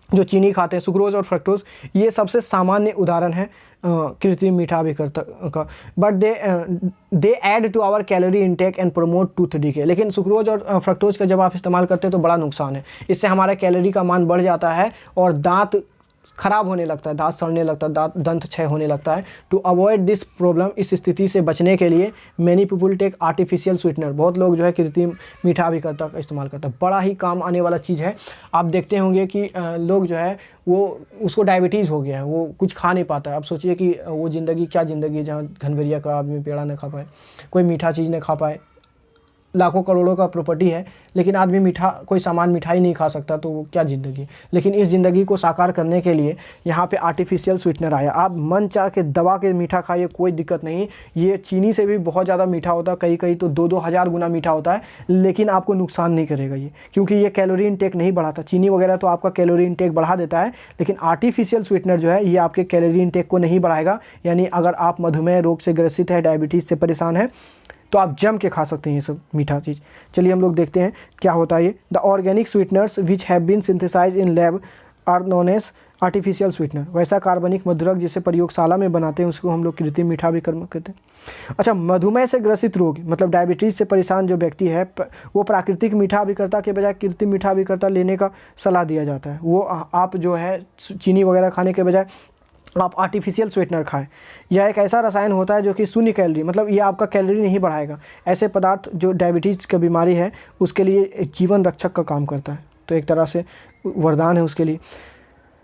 Speaker 1: जो चीनी खाते हैं सुक्रोज और फ्रक्टोज, ये सबसे सामान्य उदाहरण है कृत्रिम मीठा अभिकर्ता का। But they add to our calorie intake and promote tooth decay. लेकिन सुक्रोज और फ्रक्टोज का जब आप इस्तेमाल करते हैं तो बड़ा नुकसान है, इससे हमारा कैलोरी का मान बढ़ जाता है और दांत खराब होने लगता है, दांत सड़ने लगता है, दंत क्षय होने लगता है। टू अवॉइड दिस प्रॉब्लम, इस स्थिति से बचने के लिए many people take artificial sweetener. बहुत लोग जो है कृत्रिम मीठा अभिकर्ता का इस्तेमाल करता है, बड़ा ही काम आने वाला चीज़ है। आप देखते होंगे कि लोग जो है वो उसको डायबिटीज़ हो गया है, वो कुछ खा नहीं पाता है। आप सोचिए कि वो ज़िंदगी क्या ज़िंदगी है जहाँ घनघरिया का आदमी पेड़ा न खा पाए, कोई मीठा चीज़ न खा पाए, लाखों करोड़ों का प्रॉपर्टी है, लेकिन आदमी मीठा कोई सामान मिठाई नहीं खा सकता, तो वो क्या ज़िंदगी। लेकिन इस ज़िंदगी को साकार करने के लिए यहाँ पे आर्टिफिशियल स्वीटनर आया। आप मन चाह के दबा के मीठा खाइए, कोई दिक्कत नहीं। ये चीनी से भी बहुत ज़्यादा मीठा होता है, कहीं कहीं तो 2-2 हज़ार गुना मीठा होता है, लेकिन आपको नुकसान नहीं करेगा ये, क्योंकि ये कैलोरी इनटेक नहीं बढ़ाता। चीनी वगैरह तो आपका कैलोरी इनटेक बढ़ा देता है, लेकिन आर्टिफिशियल स्वीटनर जो है ये आपके कैलोरी इनटेक को नहीं बढ़ाएगा। यानी अगर आप मधुमेह रोग से ग्रसित है, डायबिटीज़ से परेशान है, तो आप जम के खा सकते हैं ये सब मीठा चीज़। चलिए हम लोग देखते हैं क्या होता है ये। The organic sweeteners which have been synthesize in lab are known as artificial sweetener. वैसा कार्बनिक मधुरक जिसे प्रयोगशाला में बनाते हैं उसको हम लोग कृत्रिम मीठा भी कहते हैं। अच्छा, मधुमेह से ग्रसित रोग मतलब डायबिटीज़ से परेशान जो व्यक्ति है वो प्राकृतिक मीठा अभिकर्ता के बजाय कृत्रिम मीठा अभिकर्ता लेने का सलाह दिया जाता है। वो आप जो है चीनी वगैरह खाने के बजाय आप आर्टिफिशियल स्वीटनर खाएं। यह एक ऐसा रसायन होता है जो कि शून्य कैलोरी, मतलब ये आपका कैलोरी नहीं बढ़ाएगा। ऐसे पदार्थ जो डायबिटीज़ की बीमारी है उसके लिए एक जीवन रक्षक का काम करता है, तो एक तरह से वरदान है उसके लिए।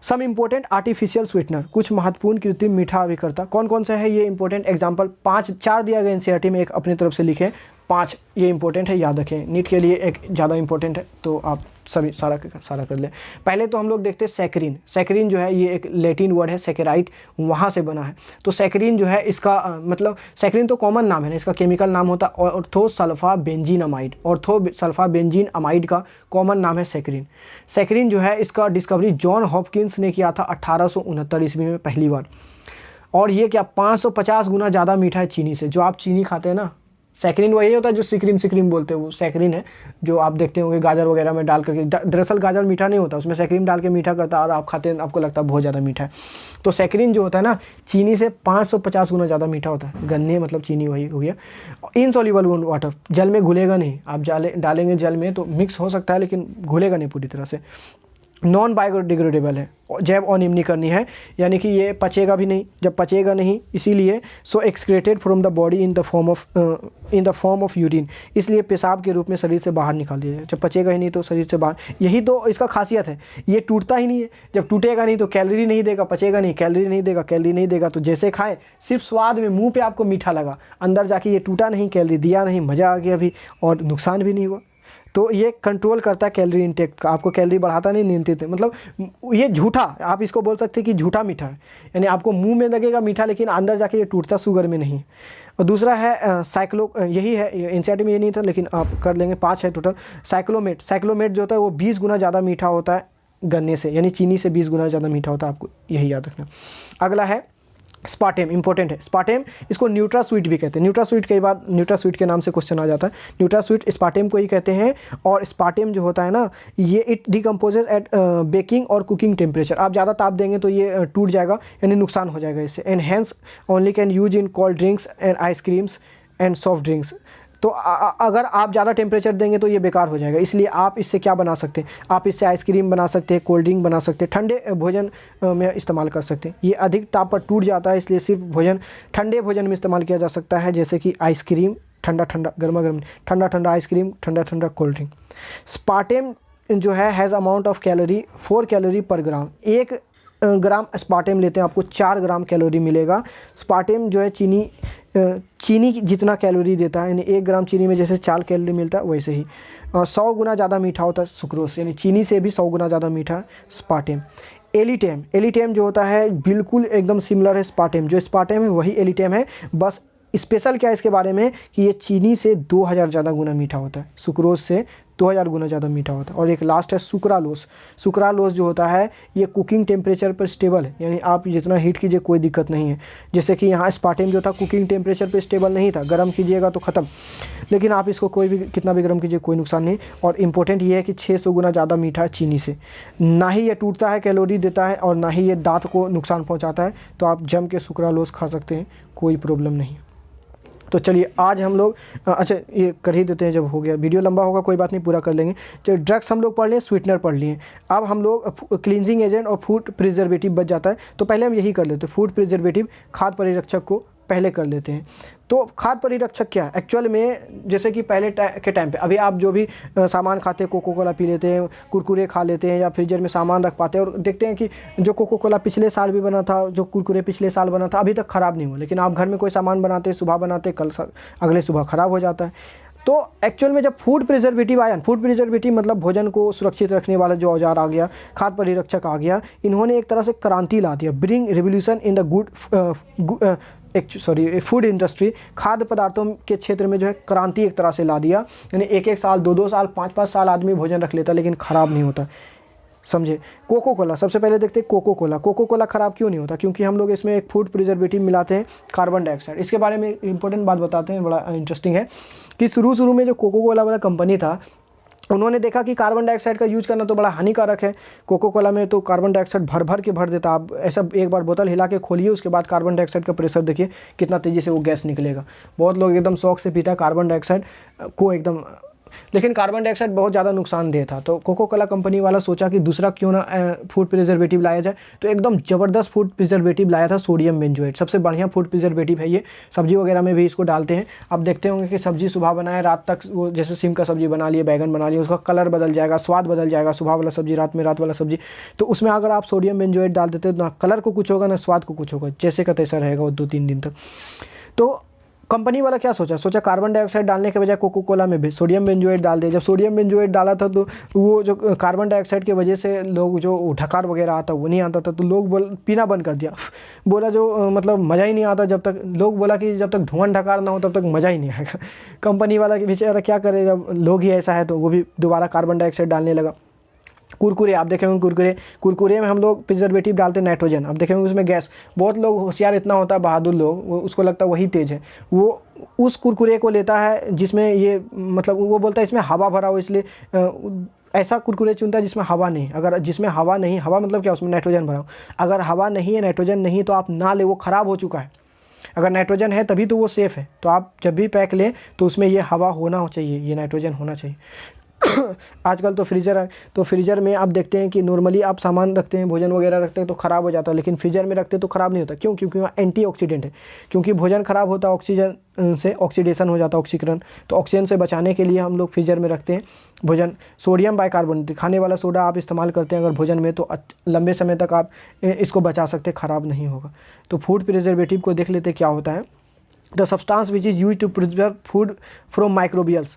Speaker 1: सम इम्पोर्टेंट आर्टिफिशियल स्वीटनर, कुछ महत्वपूर्ण कृत्रिम मीठा अभिकर्ता कौन कौन से है ये इंपॉर्टेंट एग्जाम्पल 4 दिया गया एनसीईआरटी में, एक अपनी तरफ से लिखें। 5 ये इंपॉर्टेंट है, याद रखें, नीट के लिए एक ज़्यादा इंपॉर्टेंट है, तो आप सभी सारा कर ले। पहले तो हम लोग देखते हैं सैकरीन। सैकरीन जो है ये एक लैटिन वर्ड है, सैकेराइट, वहाँ से बना है। तो सैकरीन जो है इसका मतलब सैकरीन तो कॉमन नाम है ना, इसका केमिकल नाम होता है ऑर्थोसल्फा बेंजीन अमाइड। ऑर्थोसल्फा बेंजीन अमाइड का कॉमन नाम है सैकरीन। सैकरीन जो है इसका डिस्कवरी जॉन हॉपकिंस ने किया था 1869 ईस्वी में पहली बार। और ये क्या 550 गुना ज़्यादा मीठा है चीनी से। जो आप चीनी खाते हैं ना, सैकरीन वही होता है जो सिक्रीम बोलते हैं, वो सैकरीन है जो आप देखते होंगे गाजर वगैरह में डाल करके। दरअसल गाजर मीठा नहीं होता, उसमें सैकरीन डाल के मीठा करता है और आप खाते हैं आपको लगता है बहुत ज़्यादा मीठा है। तो सैकरीन जो होता है ना, चीनी से 550 गुना ज़्यादा मीठा होता है। गन्ने मतलब चीनी वही हो गया। इनसॉल्युबल वाटर, जल में घुलेगा नहीं, आप डालेंगे जल में तो मिक्स हो सकता है लेकिन घुलेगा नहीं पूरी तरह से। नॉन बायोडिग्रेडेबल है, जैव अनिम्नीकरणीय है, यानी कि ये पचेगा भी नहीं। जब पचेगा नहीं इसीलिए so excreted from the body in the form of urine, इसलिए पेशाब के रूप में शरीर से बाहर निकाल दिया जाए। जब पचेगा ही नहीं तो शरीर से बाहर, यही तो इसका खासियत है, ये टूटता ही नहीं है। जब टूटेगा नहीं तो कैलोरी नहीं देगा, पचेगा नहीं, कैलोरी नहीं देगा तो जैसे खाए सिर्फ स्वाद में, मुँह पर आपको मीठा लगा, अंदर जाके ये टूटा नहीं, कैलोरी दिया नहीं, मज़ा आ गया भी और नुकसान भी नहीं हुआ। तो ये कंट्रोल करता है कैलोरी इंटेक का, आपको कैलोरी बढ़ाता नहीं, नियंत्रित है। मतलब ये झूठा, आप इसको बोल सकते हैं कि झूठा मीठा है, यानी आपको मुंह में लगेगा मीठा लेकिन अंदर जाके ये टूटता शुगर में नहीं। और दूसरा है यही है, एनसीईआरटी में ये नहीं था लेकिन आप कर लेंगे, 5 है टोटल। साइक्लोमेट जो होता है वो 20 गुना ज़्यादा मीठा होता है गन्ने से, यानी चीनी से 20 गुना ज़्यादा मीठा होता है, आपको यही याद रखना। अगला है स्पार्टेम, इंपॉर्टेंट है स्पार्टेम, इसको न्यूट्रास्वीट भी कहते हैं। न्यूट्रास्वीट कई बार न्यूट्रास्वीट के नाम से क्वेश्चन आ जाता है। न्यूट्रास्वीट स्पार्टेम को ही कहते हैं। और स्पार्टेम जो होता है ना, ये इट डिकम्पोजेज एट बेकिंग और कुकिंग टेम्परेचर। आप ज़्यादा ताप देंगे तो ये टूट जाएगा, यानी नुकसान हो जाएगा इससे। And hence only can use in cold drinks and ice creams and soft drinks. तो अगर आप ज़्यादा टेम्परेचर देंगे तो ये बेकार हो जाएगा। इसलिए आप इससे क्या बना सकते हैं, आप इससे आइसक्रीम बना सकते हैं, कोल्ड ड्रिंक बना सकते हैं, ठंडे भोजन में इस्तेमाल कर सकते हैं। ये अधिक ताप पर टूट जाता है, इसलिए सिर्फ ठंडे भोजन में इस्तेमाल किया जा सकता है, जैसे कि आइसक्रीम ठंडा ठंडा, गर्मा गर्म ठंडा ठंडा आइसक्रीम, ठंडा ठंडा कोल्ड ड्रिंक। स्पार्टेम जो है has amount of calorie 4 calorie पर ग्राम। 1 ग्राम स्पार्टेम लेते हैं आपको 4 ग्राम कैलोरी मिलेगा। स्पार्टेम जो है चीनी जितना कैलोरी देता है, यानी 1 ग्राम चीनी में जैसे 4 कैलोरी मिलता है वैसे ही 100 गुना ज़्यादा मीठा होता है सुक्रोज, यानी चीनी से भी 100 गुना ज़्यादा मीठा स्पार्टेम। एलिटेम जो होता है बिल्कुल एकदम सिमिलर है स्पार्टेम, जो स्पार्टेम है वही एलिटेम है, बस स्पेशल क्या है इसके बारे में कि ये चीनी से 2000 ज़्यादा गुना मीठा होता है, सुक्रोज से 2000 गुना ज़्यादा मीठा होता है। और एक लास्ट है सुक्रालोस जो होता है ये कुकिंग टेम्परेचर पर स्टेबल है, यानी आप जितना हीट कीजिए कोई दिक्कत नहीं है। जैसे कि यहाँ स्पार्टेम जो था कुकिंग टेम्परेचर पर स्टेबल नहीं था, गर्म कीजिएगा तो ख़त्म, लेकिन आप इसको कोई भी कितना भी गर्म कीजिए कोई नुकसान नहीं। और इम्पोर्टेंट ये है कि 600 गुना ज़्यादा मीठा है चीनी से, ना ही ये टूटता है, कैलोरी देता है, और ना ही ये दांत को नुकसान पहुँचाता है। तो आप जम के सुक्रालोस खा सकते हैं, कोई प्रॉब्लम नहीं। तो चलिए आज हम लोग अच्छा ये कर ही देते हैं, जब हो गया वीडियो लंबा होगा कोई बात नहीं, पूरा कर लेंगे। चलिए ड्रग्स हम लोग पढ़ लिए, स्वीटनर पढ़ लिए, अब हम लोग क्लींजिंग एजेंट और फूड प्रिजर्वेटिव बच जाता है। तो पहले हम यही कर लेते हैं, फूड प्रिजर्वेटिव खाद्य परिरक्षक को पहले कर लेते हैं। तो खाद्य परिरक्षक क्या है एक्चुअल में, जैसे कि पहले के टाइम पे, अभी आप जो भी सामान खाते हैं, कोको कोला पी लेते हैं, कुरकुरे खा लेते हैं, या फ्रीजर में सामान रख पाते हैं, और देखते हैं कि जो कोको कोला पिछले साल भी बना था, जो कुरकुरे पिछले साल बना था, अभी तक ख़राब नहीं हुआ। लेकिन आप घर में कोई सामान बनाते हैं, सुबह बनाते हैं, कल अगले सुबह ख़राब हो जाता है। तो एक्चुअल में जब फूड प्रिजर्वेटिव आया, फूड प्रिजर्वेटिव मतलब भोजन को सुरक्षित रखने वाला जो औजार आ गया, खाद्य परिरक्षक आ गया, इन्होंने एक तरह से क्रांति ला दिया, bring revolution in the food industry. खाद्य पदार्थों के क्षेत्र में जो है क्रांति एक तरह से ला दिया, यानी 1-1 साल, 2-2 साल, 5-5 साल आदमी भोजन रख लेता लेकिन ख़राब नहीं होता। समझे। कोको कोला, सबसे पहले देखते हैं कोको कोला ख़राब क्यों नहीं होता, क्योंकि हम लोग इसमें एक फूड प्रिजर्वेटिव मिलाते हैं, कार्बन डाइऑक्साइड। इसके बारे में इंपॉर्टेंट बात बताते हैं, बड़ा इंटरेस्टिंग है कि शुरू में जो कोको कोला वाला कंपनी था, उन्होंने देखा कि कार्बन डाइऑक्साइड का यूज करना तो बड़ा हानिकारक है। कोको कोला में तो कार्बन डाइऑक्साइड भर देता, आप ऐसा एक बार बोतल हिला के खोलिए, उसके बाद कार्बन डाइऑक्साइड का प्रेशर देखिए कितना तेज़ी से वो गैस निकलेगा। बहुत लोग एकदम शौक से पीता है कार्बन डाइऑक्साइड को एकदम, लेकिन कार्बन डाइऑक्साइड बहुत ज़्यादा नुकसानदेह था। तो कोको कोला कंपनी वाला सोचा कि दूसरा क्यों ना फूड प्रिजर्वेटिव लाया जाए, तो एकदम ज़बरदस्त फूड प्रिजर्वेटिव लाया था, सोडियम बेंजोएट। सबसे बढ़िया फूड प्रिजर्वेटिव है ये, सब्जी वगैरह में भी इसको डालते हैं। आप देखते होंगे कि सब्जी सुबह बनाए, रात तक वो जैसे सिम का सब्जी बना लिए, बैगन बना लिए, उसका कलर बदल जाएगा, स्वाद बदल जाएगा। सुबह वाला सब्जी रात में, रात वाला सब्जी, तो उसमें अगर आप सोडियम बेंजोएट डाल देते तो ना कलर को कुछ होगा ना स्वाद को कुछ होगा, जैसे का तैसा रहेगा वो 2-3 दिन तक। तो कंपनी वाला क्या सोचा कार्बन डाइऑक्साइड डालने के बजाय कोको कोला में भी सोडियम बेंजोएट डाल दे। जब सोडियम बेंजोएट डाला था तो वो जो कार्बन डाइऑक्साइड की वजह से लोग जो ढकार वगैरह आता वो नहीं आता था, तो लोग पीना बंद कर दिया। बोला जो मतलब मज़ा ही नहीं आता, जब तक लोग बोला कि जब तक धुआं ढकार ना हो तब तक मज़ा ही नहीं आएगा। कंपनी वाला के बेचारा क्या करे, जब लोग ही ऐसा है तो वो भी दोबारा कार्बन डाइऑक्साइड डालने लगा। कुरकुरे, आप देखे होंगे कुरकुरे में हम लोग प्रिजर्वेटिव डालते हैं नाइट्रोजन। अब देखे होंगे उसमें गैस, बहुत लोग होशियार इतना होता है, बहादुर लोग, उसको लगता है वही तेज़ है, वो उस कुरकुरे को लेता है जिसमें ये मतलब वो बोलता है इसमें हवा भरा हो, इसलिए ऐसा कुरकुरे चुनता है जिसमें हवा नहीं। अगर जिसमें हवा नहीं, हवा मतलब क्या, उसमें नाइट्रोजन भरा हो। अगर हवा नहीं है, नाइट्रोजन नहीं, तो आप ना ले, वो ख़राब हो चुका है। अगर नाइट्रोजन है तभी तो वो सेफ़ है। तो आप जब भी पैक लें तो उसमें ये हवा होना चाहिए, ये नाइट्रोजन होना चाहिए। आजकल तो फ्रीज़र है, तो फ्रीज़र में आप देखते हैं कि नॉर्मली आप सामान रखते हैं, भोजन वगैरह रखते हैं तो ख़राब हो जाता है, लेकिन फ्रीज़र में रखते तो ख़राब नहीं होता। क्यों? क्योंकि वहाँ एंटीऑक्सीडेंट है। क्योंकि भोजन ख़राब होता है ऑक्सीजन से, ऑक्सीडेशन हो जाता है, ऑक्सीकरण। तो ऑक्सीजन से बचाने के लिए हम लोग फ्रीज़र में रखते हैं भोजन। सोडियम बाइकार्बोनेट, खाने वाला सोडा आप इस्तेमाल करते हैं अगर भोजन में, तो लंबे समय तक आप इसको बचा सकते हैं, ख़राब नहीं होगा। तो फूड प्रिजर्वेटिव को देख लेते क्या होता है। The substance which is use to preserve food from microbials,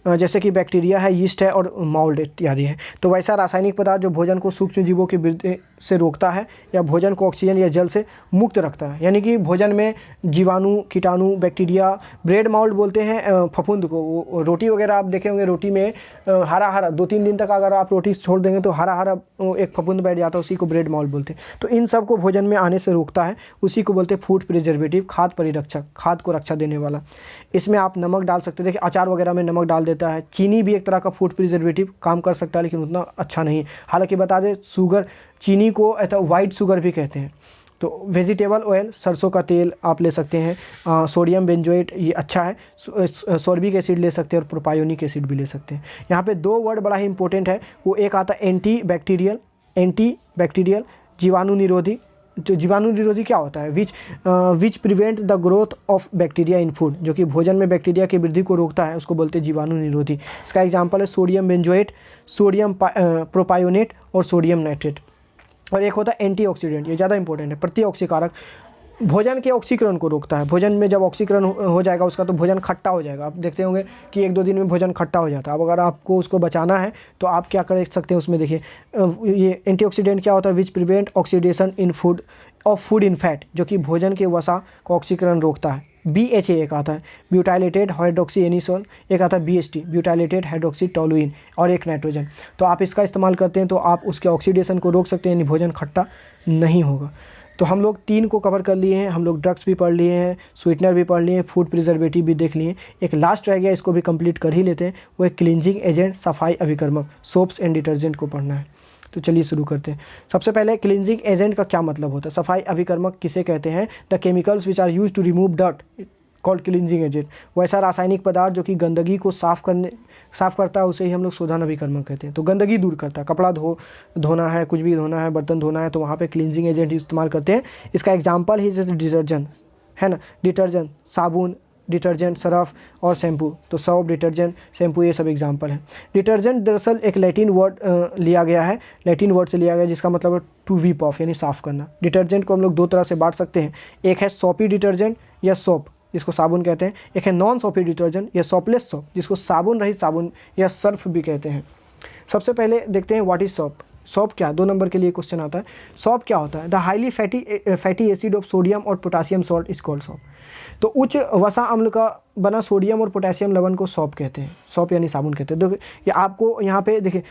Speaker 1: जैसे कि बैक्टीरिया है, यीस्ट है और मोल्ड इत्यादि है। तो वैसा रासायनिक पदार्थ जो भोजन को सूक्ष्म जीवों की वृद्धि से रोकता है या भोजन को ऑक्सीजन या जल से मुक्त रखता है। यानी कि भोजन में जीवाणु, कीटाणु, बैक्टीरिया, ब्रेड मोल्ड बोलते हैं फफूंद को। वो रोटी वगैरह आप देखे होंगे, रोटी में हरा 2-3 दिन तक अगर आप रोटी छोड़ देंगे तो हरा एक फफूंद बैठ जाता है, उसी को ब्रेड मोल्ड बोलते हैं। तो इन सब को भोजन में आने से रोकता है, उसी को बोलते हैं फूड प्रिजर्वेटिव, खाद्य परिरक्षक, खाद्य को रक्षा देने वाला। इसमें आप नमक डाल सकते हैं, देखिए अचार वगैरह में नमक डाल देता है। चीनी भी एक तरह का फूड प्रिजर्वेटिव काम कर सकता है, लेकिन उतना अच्छा नहीं। हालांकि बता दें, चीनी को वाइट शुगर भी कहते हैं। तो वेजिटेबल ऑयल, सरसों का तेल आप ले सकते हैं। सोडियम बेंजोएट ये अच्छा है। सॉर्बिक एसिड ले सकते हैं और प्रोपायोनिक एसिड भी ले सकते हैं। यहाँ पे 2 वर्ड बड़ा ही इंपॉर्टेंट है, वो एक आता है एंटी बैक्टीरियल जीवाणु निरोधी। जो जीवाणु निरोधी क्या होता है, which prevent the growth of bacteria in food, जो कि भोजन में बैक्टीरिया की वृद्धि को रोकता है, उसको बोलते हैं जीवाणु निरोधी। इसका एग्जांपल है सोडियम बेंजोएट, सोडियम प्रोपायोनेट और सोडियम नाइट्रेट। और एक होता है एंटीऑक्सीडेंट, ये ज़्यादा इंपॉर्टेंट है, प्रतिऑक्सीकारक, भोजन के ऑक्सीकरण को रोकता है। भोजन में जब ऑक्सीकरण हो जाएगा उसका तो भोजन खट्टा हो जाएगा। आप देखते होंगे कि 1-2 दिन में भोजन खट्टा हो जाता है। अब अगर आपको उसको बचाना है तो आप क्या कर सकते हैं उसमें, देखिए ये एंटीऑक्सीडेंट क्या होता है, which prevent oxidation in food of food in fat, जो कि भोजन के वसा का ऑक्सीकरण रोकता है। BHA एक आता है, ब्यूटाइलेटेड हाइड्रोक्सी एनिसोल, एक आता है BHT, ब्यूटाइलेटेड हाइड्रोक्सी टोलुइन, और एक नाइट्रोजन। तो आप इसका इस्तेमाल करते हैं तो आप उसके ऑक्सीडेशन को रोक सकते हैं, यानी भोजन खट्टा नहीं होगा। तो हम लोग 3 को कवर कर लिए हैं। हम लोग ड्रग्स भी पढ़ लिए हैं, स्वीटनर भी पढ़ लिए हैं, फूड प्रिजर्वेटिव भी देख लिए। एक लास्ट रह गया, इसको भी कंप्लीट कर ही लेते हैं, वो एक क्लींजिंग एजेंट, सफाई अभिकर्मक, सोप्स एंड डिटर्जेंट को पढ़ना है। तो चलिए शुरू करते हैं। सबसे पहले क्लींजिंग एजेंट का क्या मतलब होता है, सफाई अभिकर्मक किसे कहते हैं, the chemicals which are use to remove dirt called cleansing agent. वो ऐसा रासायनिक पदार्थ जो कि गंदगी को साफ़ करता है, उसे ही हम लोग शोधन अभिकर्मक कहते हैं। तो गंदगी दूर करता है, कपड़ा धोना है, कुछ भी धोना है, बर्तन धोना है, तो वहाँ पे क्लींजिंग एजेंट इस्तेमाल करते हैं। इसका एग्जांपल ही जैसे डिटर्जेंट है ना, डिटर्जेंट, साबुन, डिटर्जेंट, सरफ और शैम्पू। तो सॉप, डिटर्जेंट, शैम्पू ये सब एग्जांपल है। डिटर्जेंट दरअसल एक लैटिन वर्ड लिया गया है, लैटिन वर्ड से लिया गया, जिसका मतलब है टू वीप ऑफ, यानी साफ़ करना। डिटर्जेंट को हम लोग 2 तरह से बांट सकते हैं, एक है सॉपी डिटर्जेंट या सोप, जिसको साबुन कहते हैं, एक है नॉन सॉपी डिटर्जेंट या सॉपलेस सोप, जिसको साबुन रहित साबुन या सर्फ भी कहते हैं। सबसे पहले देखते हैं व्हाट इज सॉप। सॉप क्या, 2 नंबर के लिए क्वेश्चन आता है। सॉप क्या होता है, the highly fatty acid of sodium और potassium salt is called soap. तो उच्च वसा अम्ल का बना सोडियम और पोटेशियम लवण को सॉप कहते हैं, सॉप यानी साबुन कहते हैं। देखिए ये आपको यहाँ पे देखिए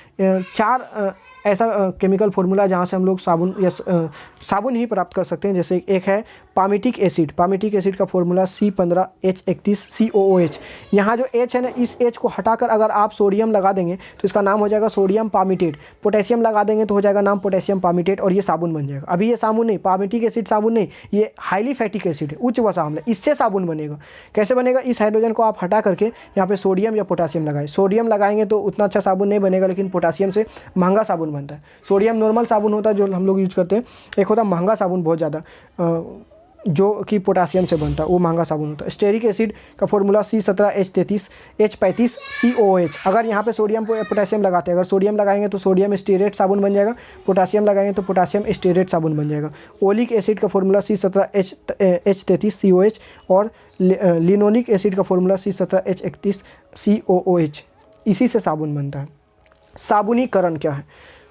Speaker 1: 4 ऐसा केमिकल फार्मूला जहाँ से हम लोग साबुन या साबुन ही प्राप्त कर सकते हैं। जैसे एक है पामिटिक एसिड, पामिटिक एसिड का फॉर्मूला C15H31COOH। यहाँ जो H है ना, इस H को हटाकर अगर आप सोडियम लगा देंगे तो इसका नाम हो जाएगा सोडियम पामिटेट, पोटेशियम लगा देंगे तो हो जाएगा नाम पोटेशियम पामिटेट, और ये साबुन बन जाएगा। अभी ये साबुन नहीं, पामिटिक एसिड साबुन नहीं, ये हाईली फैटिक एसिड है, उच्च वसा अम्ल, इससे साबुन बनेगा। कैसे बनेगा, इस हाइड्रोजन को आप हटा करके यहाँ पे सोडियम या पोटेशियम लगाए। सोडियम लगाएंगे तो उतना अच्छा साबुन नहीं बनेगा, लेकिन पोटेशियम से महंगा साबुन बनता है। सोडियम नॉर्मल साबुन होता है जो हम लोग यूज करते हैं, एक होता है महंगा साबुन बहुत ज़्यादा जो कि पोटेशियम से बनता है, वो महंगा साबुन होता है। स्टेरिक एसिड का फॉर्मूला C17H33H35COOH। अगर यहाँ पे सोडियम पोटेशियम लगाते हैं, अगर सोडियम लगाएंगे तो सोडियम स्टेरेट साबुन बन जाएगा, पोटेशियम लगाएंगे तो पोटेशियम स्टेरेट साबुन बन जाएगा। ओलिक एसिड का फॉर्मूला C17H33COH और लिनोलिक एसिड का फॉर्मूला C17H31COOH। इसी से साबुन बनता है। साबुनीकरण क्या है,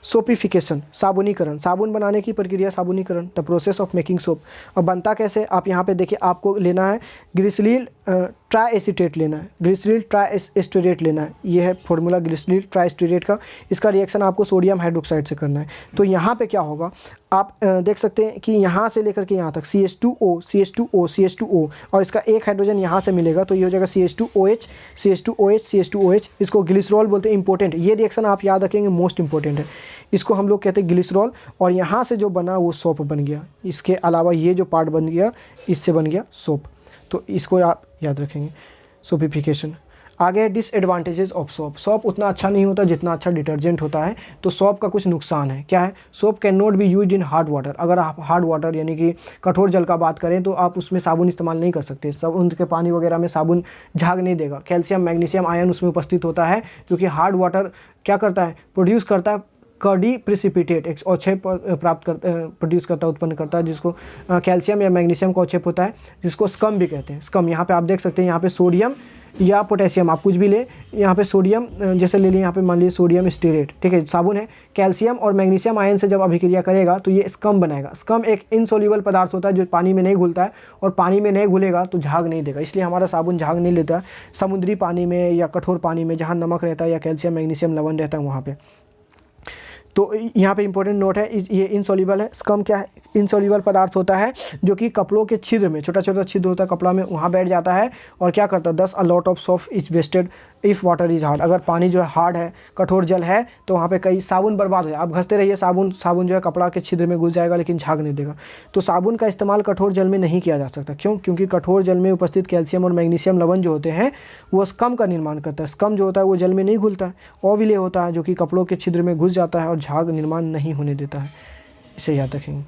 Speaker 1: सोपिफिकेशन, साबुनीकरण, साबुन बनाने की प्रक्रिया साबुनीकरण, the process of making soap. अब बनता कैसे, आप यहाँ पे देखिए, आपको लेना है ग्लिसरील ट्राइएसिटेट लेना है, ग्लिसरील ट्राइएस्टेरेट लेना है। ये है फॉर्मूला ग्लिसरील ट्राइएस्टेरेट का। इसका रिएक्शन आपको सोडियम हाइड्रोक्साइड से करना है। तो यहाँ पे क्या होगा, आप देख सकते हैं कि यहाँ से लेकर के यहाँ तक CH2O CH2O CH2O, और इसका एक हाइड्रोजन यहाँ से मिलेगा, तो ये हो जाएगा CH2OH CH2OH CH2OH। इसको ग्लिसरॉल बोलते हैं। इंपॉर्टेंट, ये रिएक्शन आप याद रखेंगे, मोस्ट इंपॉर्टेंट है। इसको हम लोग कहते हैं ग्लिसरॉल, और यहाँ से जो बना वो सोप बन गया। इसके अलावा ये जो पार्ट बन गया, इससे बन गया सोप। तो इसको आप याद रखेंगे, सोपिफिकेशन। आगे डिसएडवांटेजेस ऑफ सोप। सोप उतना अच्छा नहीं होता जितना अच्छा डिटर्जेंट होता है। तो सोप का कुछ नुकसान है, क्या है, soap can not be used in hard water. अगर आप हार्ड वाटर यानी कि कठोर जल का बात करें तो आप उसमें साबुन इस्तेमाल नहीं कर सकते। साबुन के पानी वगैरह में साबुन झाग नहीं देगा। कैल्शियम मैग्नीशियम आयन उसमें उपस्थित होता है, क्योंकि हार्ड वाटर क्या करता है, प्रोड्यूस करता है कर्डी प्रिसिपिटेट, एक अवक्षेप प्रोड्यूस करता है, उत्पन्न करता है, जिसको कैल्शियम या मैग्नीशियम का अवक्षेप होता है, जिसको स्कम भी कहते हैं। स्कम यहाँ पे आप देख सकते हैं, यहाँ पे सोडियम या पोटेशियम, आप कुछ भी ले, यहाँ पे सोडियम जैसे ले लें, यहाँ पे मान लीजिए सोडियम स्टेरेट, ठीक है, साबुन है। कैल्शियम और मैग्नीशियम आयन से जब अभिक्रिया करेगा तो ये स्कम बनाएगा। स्कम एक इनसोल्यूबल पदार्थ होता है जो पानी में नहीं घुलता है, और पानी में नहीं घुलेगा तो झाग नहीं देगा, इसलिए हमारा साबुन झाग नहीं लेता। समुद्री पानी में या कठोर पानी में जहाँ नमक रहता है या कैल्शियम मैग्नीशियम लवण रहता है वहाँ पर। तो यहाँ पे इंपॉर्टेंट नोट है, ये इनसोल्यूबल है। स्कम क्या है, इनसोल्यूबल पदार्थ होता है जो कि कपड़ों के छिद्र में, छोटा छोटा छिद्र होता है कपड़ा में, वहाँ बैठ जाता है और क्या करता है, thus a lot of soap is wasted if water is hard, अगर पानी जो है हार्ड है, कठोर जल है, तो वहाँ पे कई साबुन बर्बाद हो जाए। आप घसते रहिए, साबुन जो है कपड़ा के छिद्र में घुस जाएगा लेकिन झाग नहीं देगा। तो साबुन का इस्तेमाल कठोर जल में नहीं किया जा सकता। क्यों? क्योंकि कठोर जल में उपस्थित कैल्शियम और मैग्नीशियम लवण जो होते हैं वो स्कम का निर्माण करता है। स्कम जो होता है वो जल में नहीं घुलता है, ओविले होता है जो कि कपड़ों के छिद्र में घुस जाता है और झाग निर्माण नहीं होने देता है। इसे याद रखेंगे।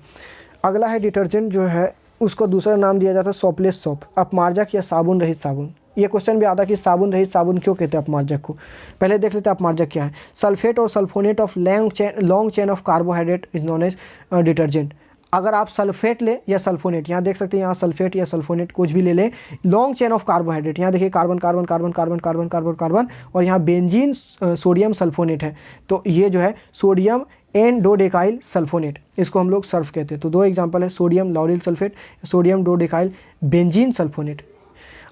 Speaker 1: अगला है डिटर्जेंट जो है उसको दूसरा नाम दिया जाता है सोपलेस सोप, अपमार्जक या साबुन रहित साबुन। ये क्वेश्चन भी आता है कि साबुन रहित साबुन क्यों कहते हैं अपमार्जक को। पहले देख लेते हैं अपमार्जक क्या है। सल्फेट और sulphonate of long chain of carbohydrate is known as detergent. अगर आप सल्फेट ले या सल्फोनेट, यहाँ देख सकते हैं, यहाँ सल्फेट या सल्फोनेट कुछ भी ले लें, लॉन्ग चेन ऑफ कार्बोहाइड्रेट, यहाँ देखिए carbon carbon carbon carbon carbon carbon carbon और यहाँ बेंजीन सोडियम सल्फोनेट है, तो ये जो है सोडियम एन डोडेकाइल सल्फोनेट, इसको हम लोग सर्फ कहते हैं। तो दो एग्जांपल है, sodium lauryl sulphate, sodium dodecyl benzene sulphonate.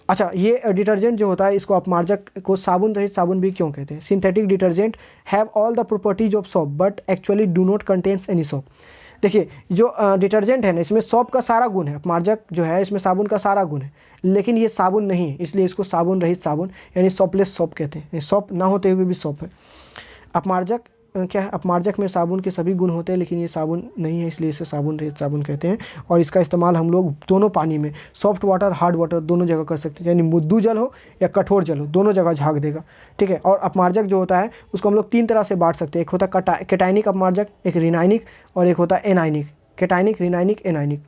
Speaker 1: अच्छा, ये डिटर्जेंट जो होता है इसको अपमार्जक को साबुन रहित साबुन भी क्यों कहते हैं। Synthetic detergent have all the properties of soap but actually do not contains any soap. देखिए जो डिटर्जेंट है ना, इसमें सोप का सारा गुण है, अपमार्जक जो है इसमें साबुन का सारा गुण है, लेकिन ये साबुन नहीं है, इसलिए इसको साबुन रहित साबुन यानी सोपलेस सोप कहते हैं। सोप ना होते हुए भी सोप है। अपमार्जक क्या है, अपमार्जक में साबुन के सभी गुण होते हैं लेकिन ये साबुन नहीं है, इसलिए इसे साबुन रहित साबुन कहते हैं। और इसका इस्तेमाल हम लोग दोनों पानी में, सॉफ्ट वाटर हार्ड वाटर दोनों जगह कर सकते हैं, यानी मुद्दू जल हो या कठोर जल हो दोनों जगह झाग देगा। ठीक है। और अपमार्जक जो होता है उसको हम लोग तीन तरह से बांट सकते हैं। एक होता है कैटाइनिक अपमार्जक, एक रिनाइनिक और एक होता है एनाइनिक। Cationic, रिनाइनिक, anionic.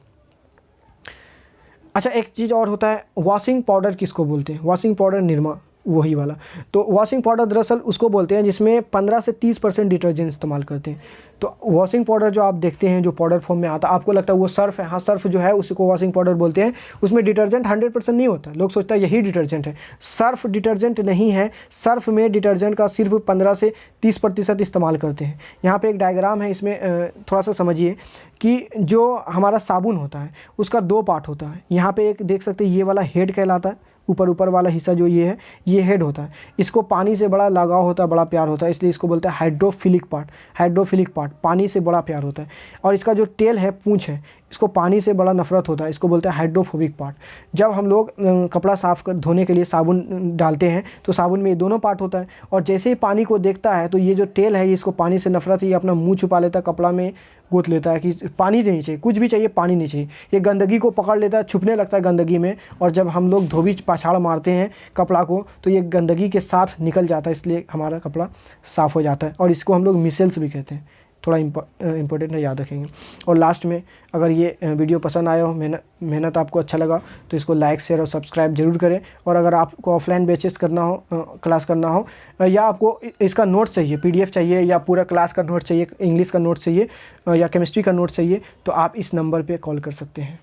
Speaker 1: अच्छा, एक चीज़ और होता है, वॉशिंग पाउडर किसको बोलते हैं। वॉशिंग पाउडर निरमा, वही वाला। तो वॉशिंग पाउडर दरअसल उसको बोलते हैं जिसमें 15 से 30% डिटर्जेंट इस्तेमाल करते हैं। तो वॉशिंग पाउडर जो आप देखते हैं जो पाउडर फॉर्म में आता है, आपको लगता है वो सर्फ है, हाँ सर्फ जो है उसी को वॉशिंग पाउडर बोलते हैं। उसमें डिटर्जेंट 100% नहीं होता, लोग सोचता है यही डिटर्जेंट है। सर्फ डिटर्जेंट नहीं है, सर्फ में डिटर्जेंट का सिर्फ 15 से 30% इस्तेमाल करते हैं। यहाँ पे एक डायग्राम है, इसमें थोड़ा सा समझिए कि जो हमारा साबुन होता है उसका दो पार्ट होता है। यहाँ पे एक देख सकते हैं, ये वाला हेड कहलाता है, ऊपर वाला हिस्सा जो ये है ये हेड होता है। इसको पानी से बड़ा लगाव होता है, बड़ा प्यार होता है, इसलिए इसको बोलते हैं हाइड्रोफिलिक पार्ट। हाइड्रोफिलिक पार्ट पानी से बड़ा प्यार होता है। और इसका जो टेल है, पूंछ है, इसको पानी से बड़ा नफरत होता है, इसको बोलते हैं हाइड्रोफोबिक पार्ट। जब हम लोग कपड़ा साफ कर धोने के लिए साबुन डालते हैं तो साबुन में ये दोनों पार्ट होता है, और जैसे ही पानी को देखता है तो ये जो टेल है ये इसको पानी से नफरत है, ये अपना मुंह छुपा लेता है, कपड़ा में गोत लेता है कि पानी नहीं चाहिए, कुछ भी चाहिए पानी नहीं चाहिए। ये गंदगी को पकड़ लेता है, छुपने लगता है गंदगी में, और जब हम लोग धोबी पाछाड़ मारते हैं कपड़ा को तो ये गंदगी के साथ निकल जाता है, इसलिए हमारा कपड़ा साफ़ हो जाता है। और इसको हम लोग मिसेल्स भी कहते हैं, थोड़ा इंपॉर्टेंट है, याद रखेंगे। और लास्ट में, अगर ये वीडियो पसंद आया हो, मेहनत आपको अच्छा लगा तो इसको लाइक शेयर और सब्सक्राइब जरूर करें। और अगर आपको ऑफलाइन बैचेस करना हो, क्लास करना हो, या आपको इसका नोट चाहिए, PDF चाहिए, या पूरा क्लास का नोट चाहिए, इंग्लिश का नोट चाहिए या केमिस्ट्री का नोट चाहिए, तो आप इस नंबर पर कॉल कर सकते हैं।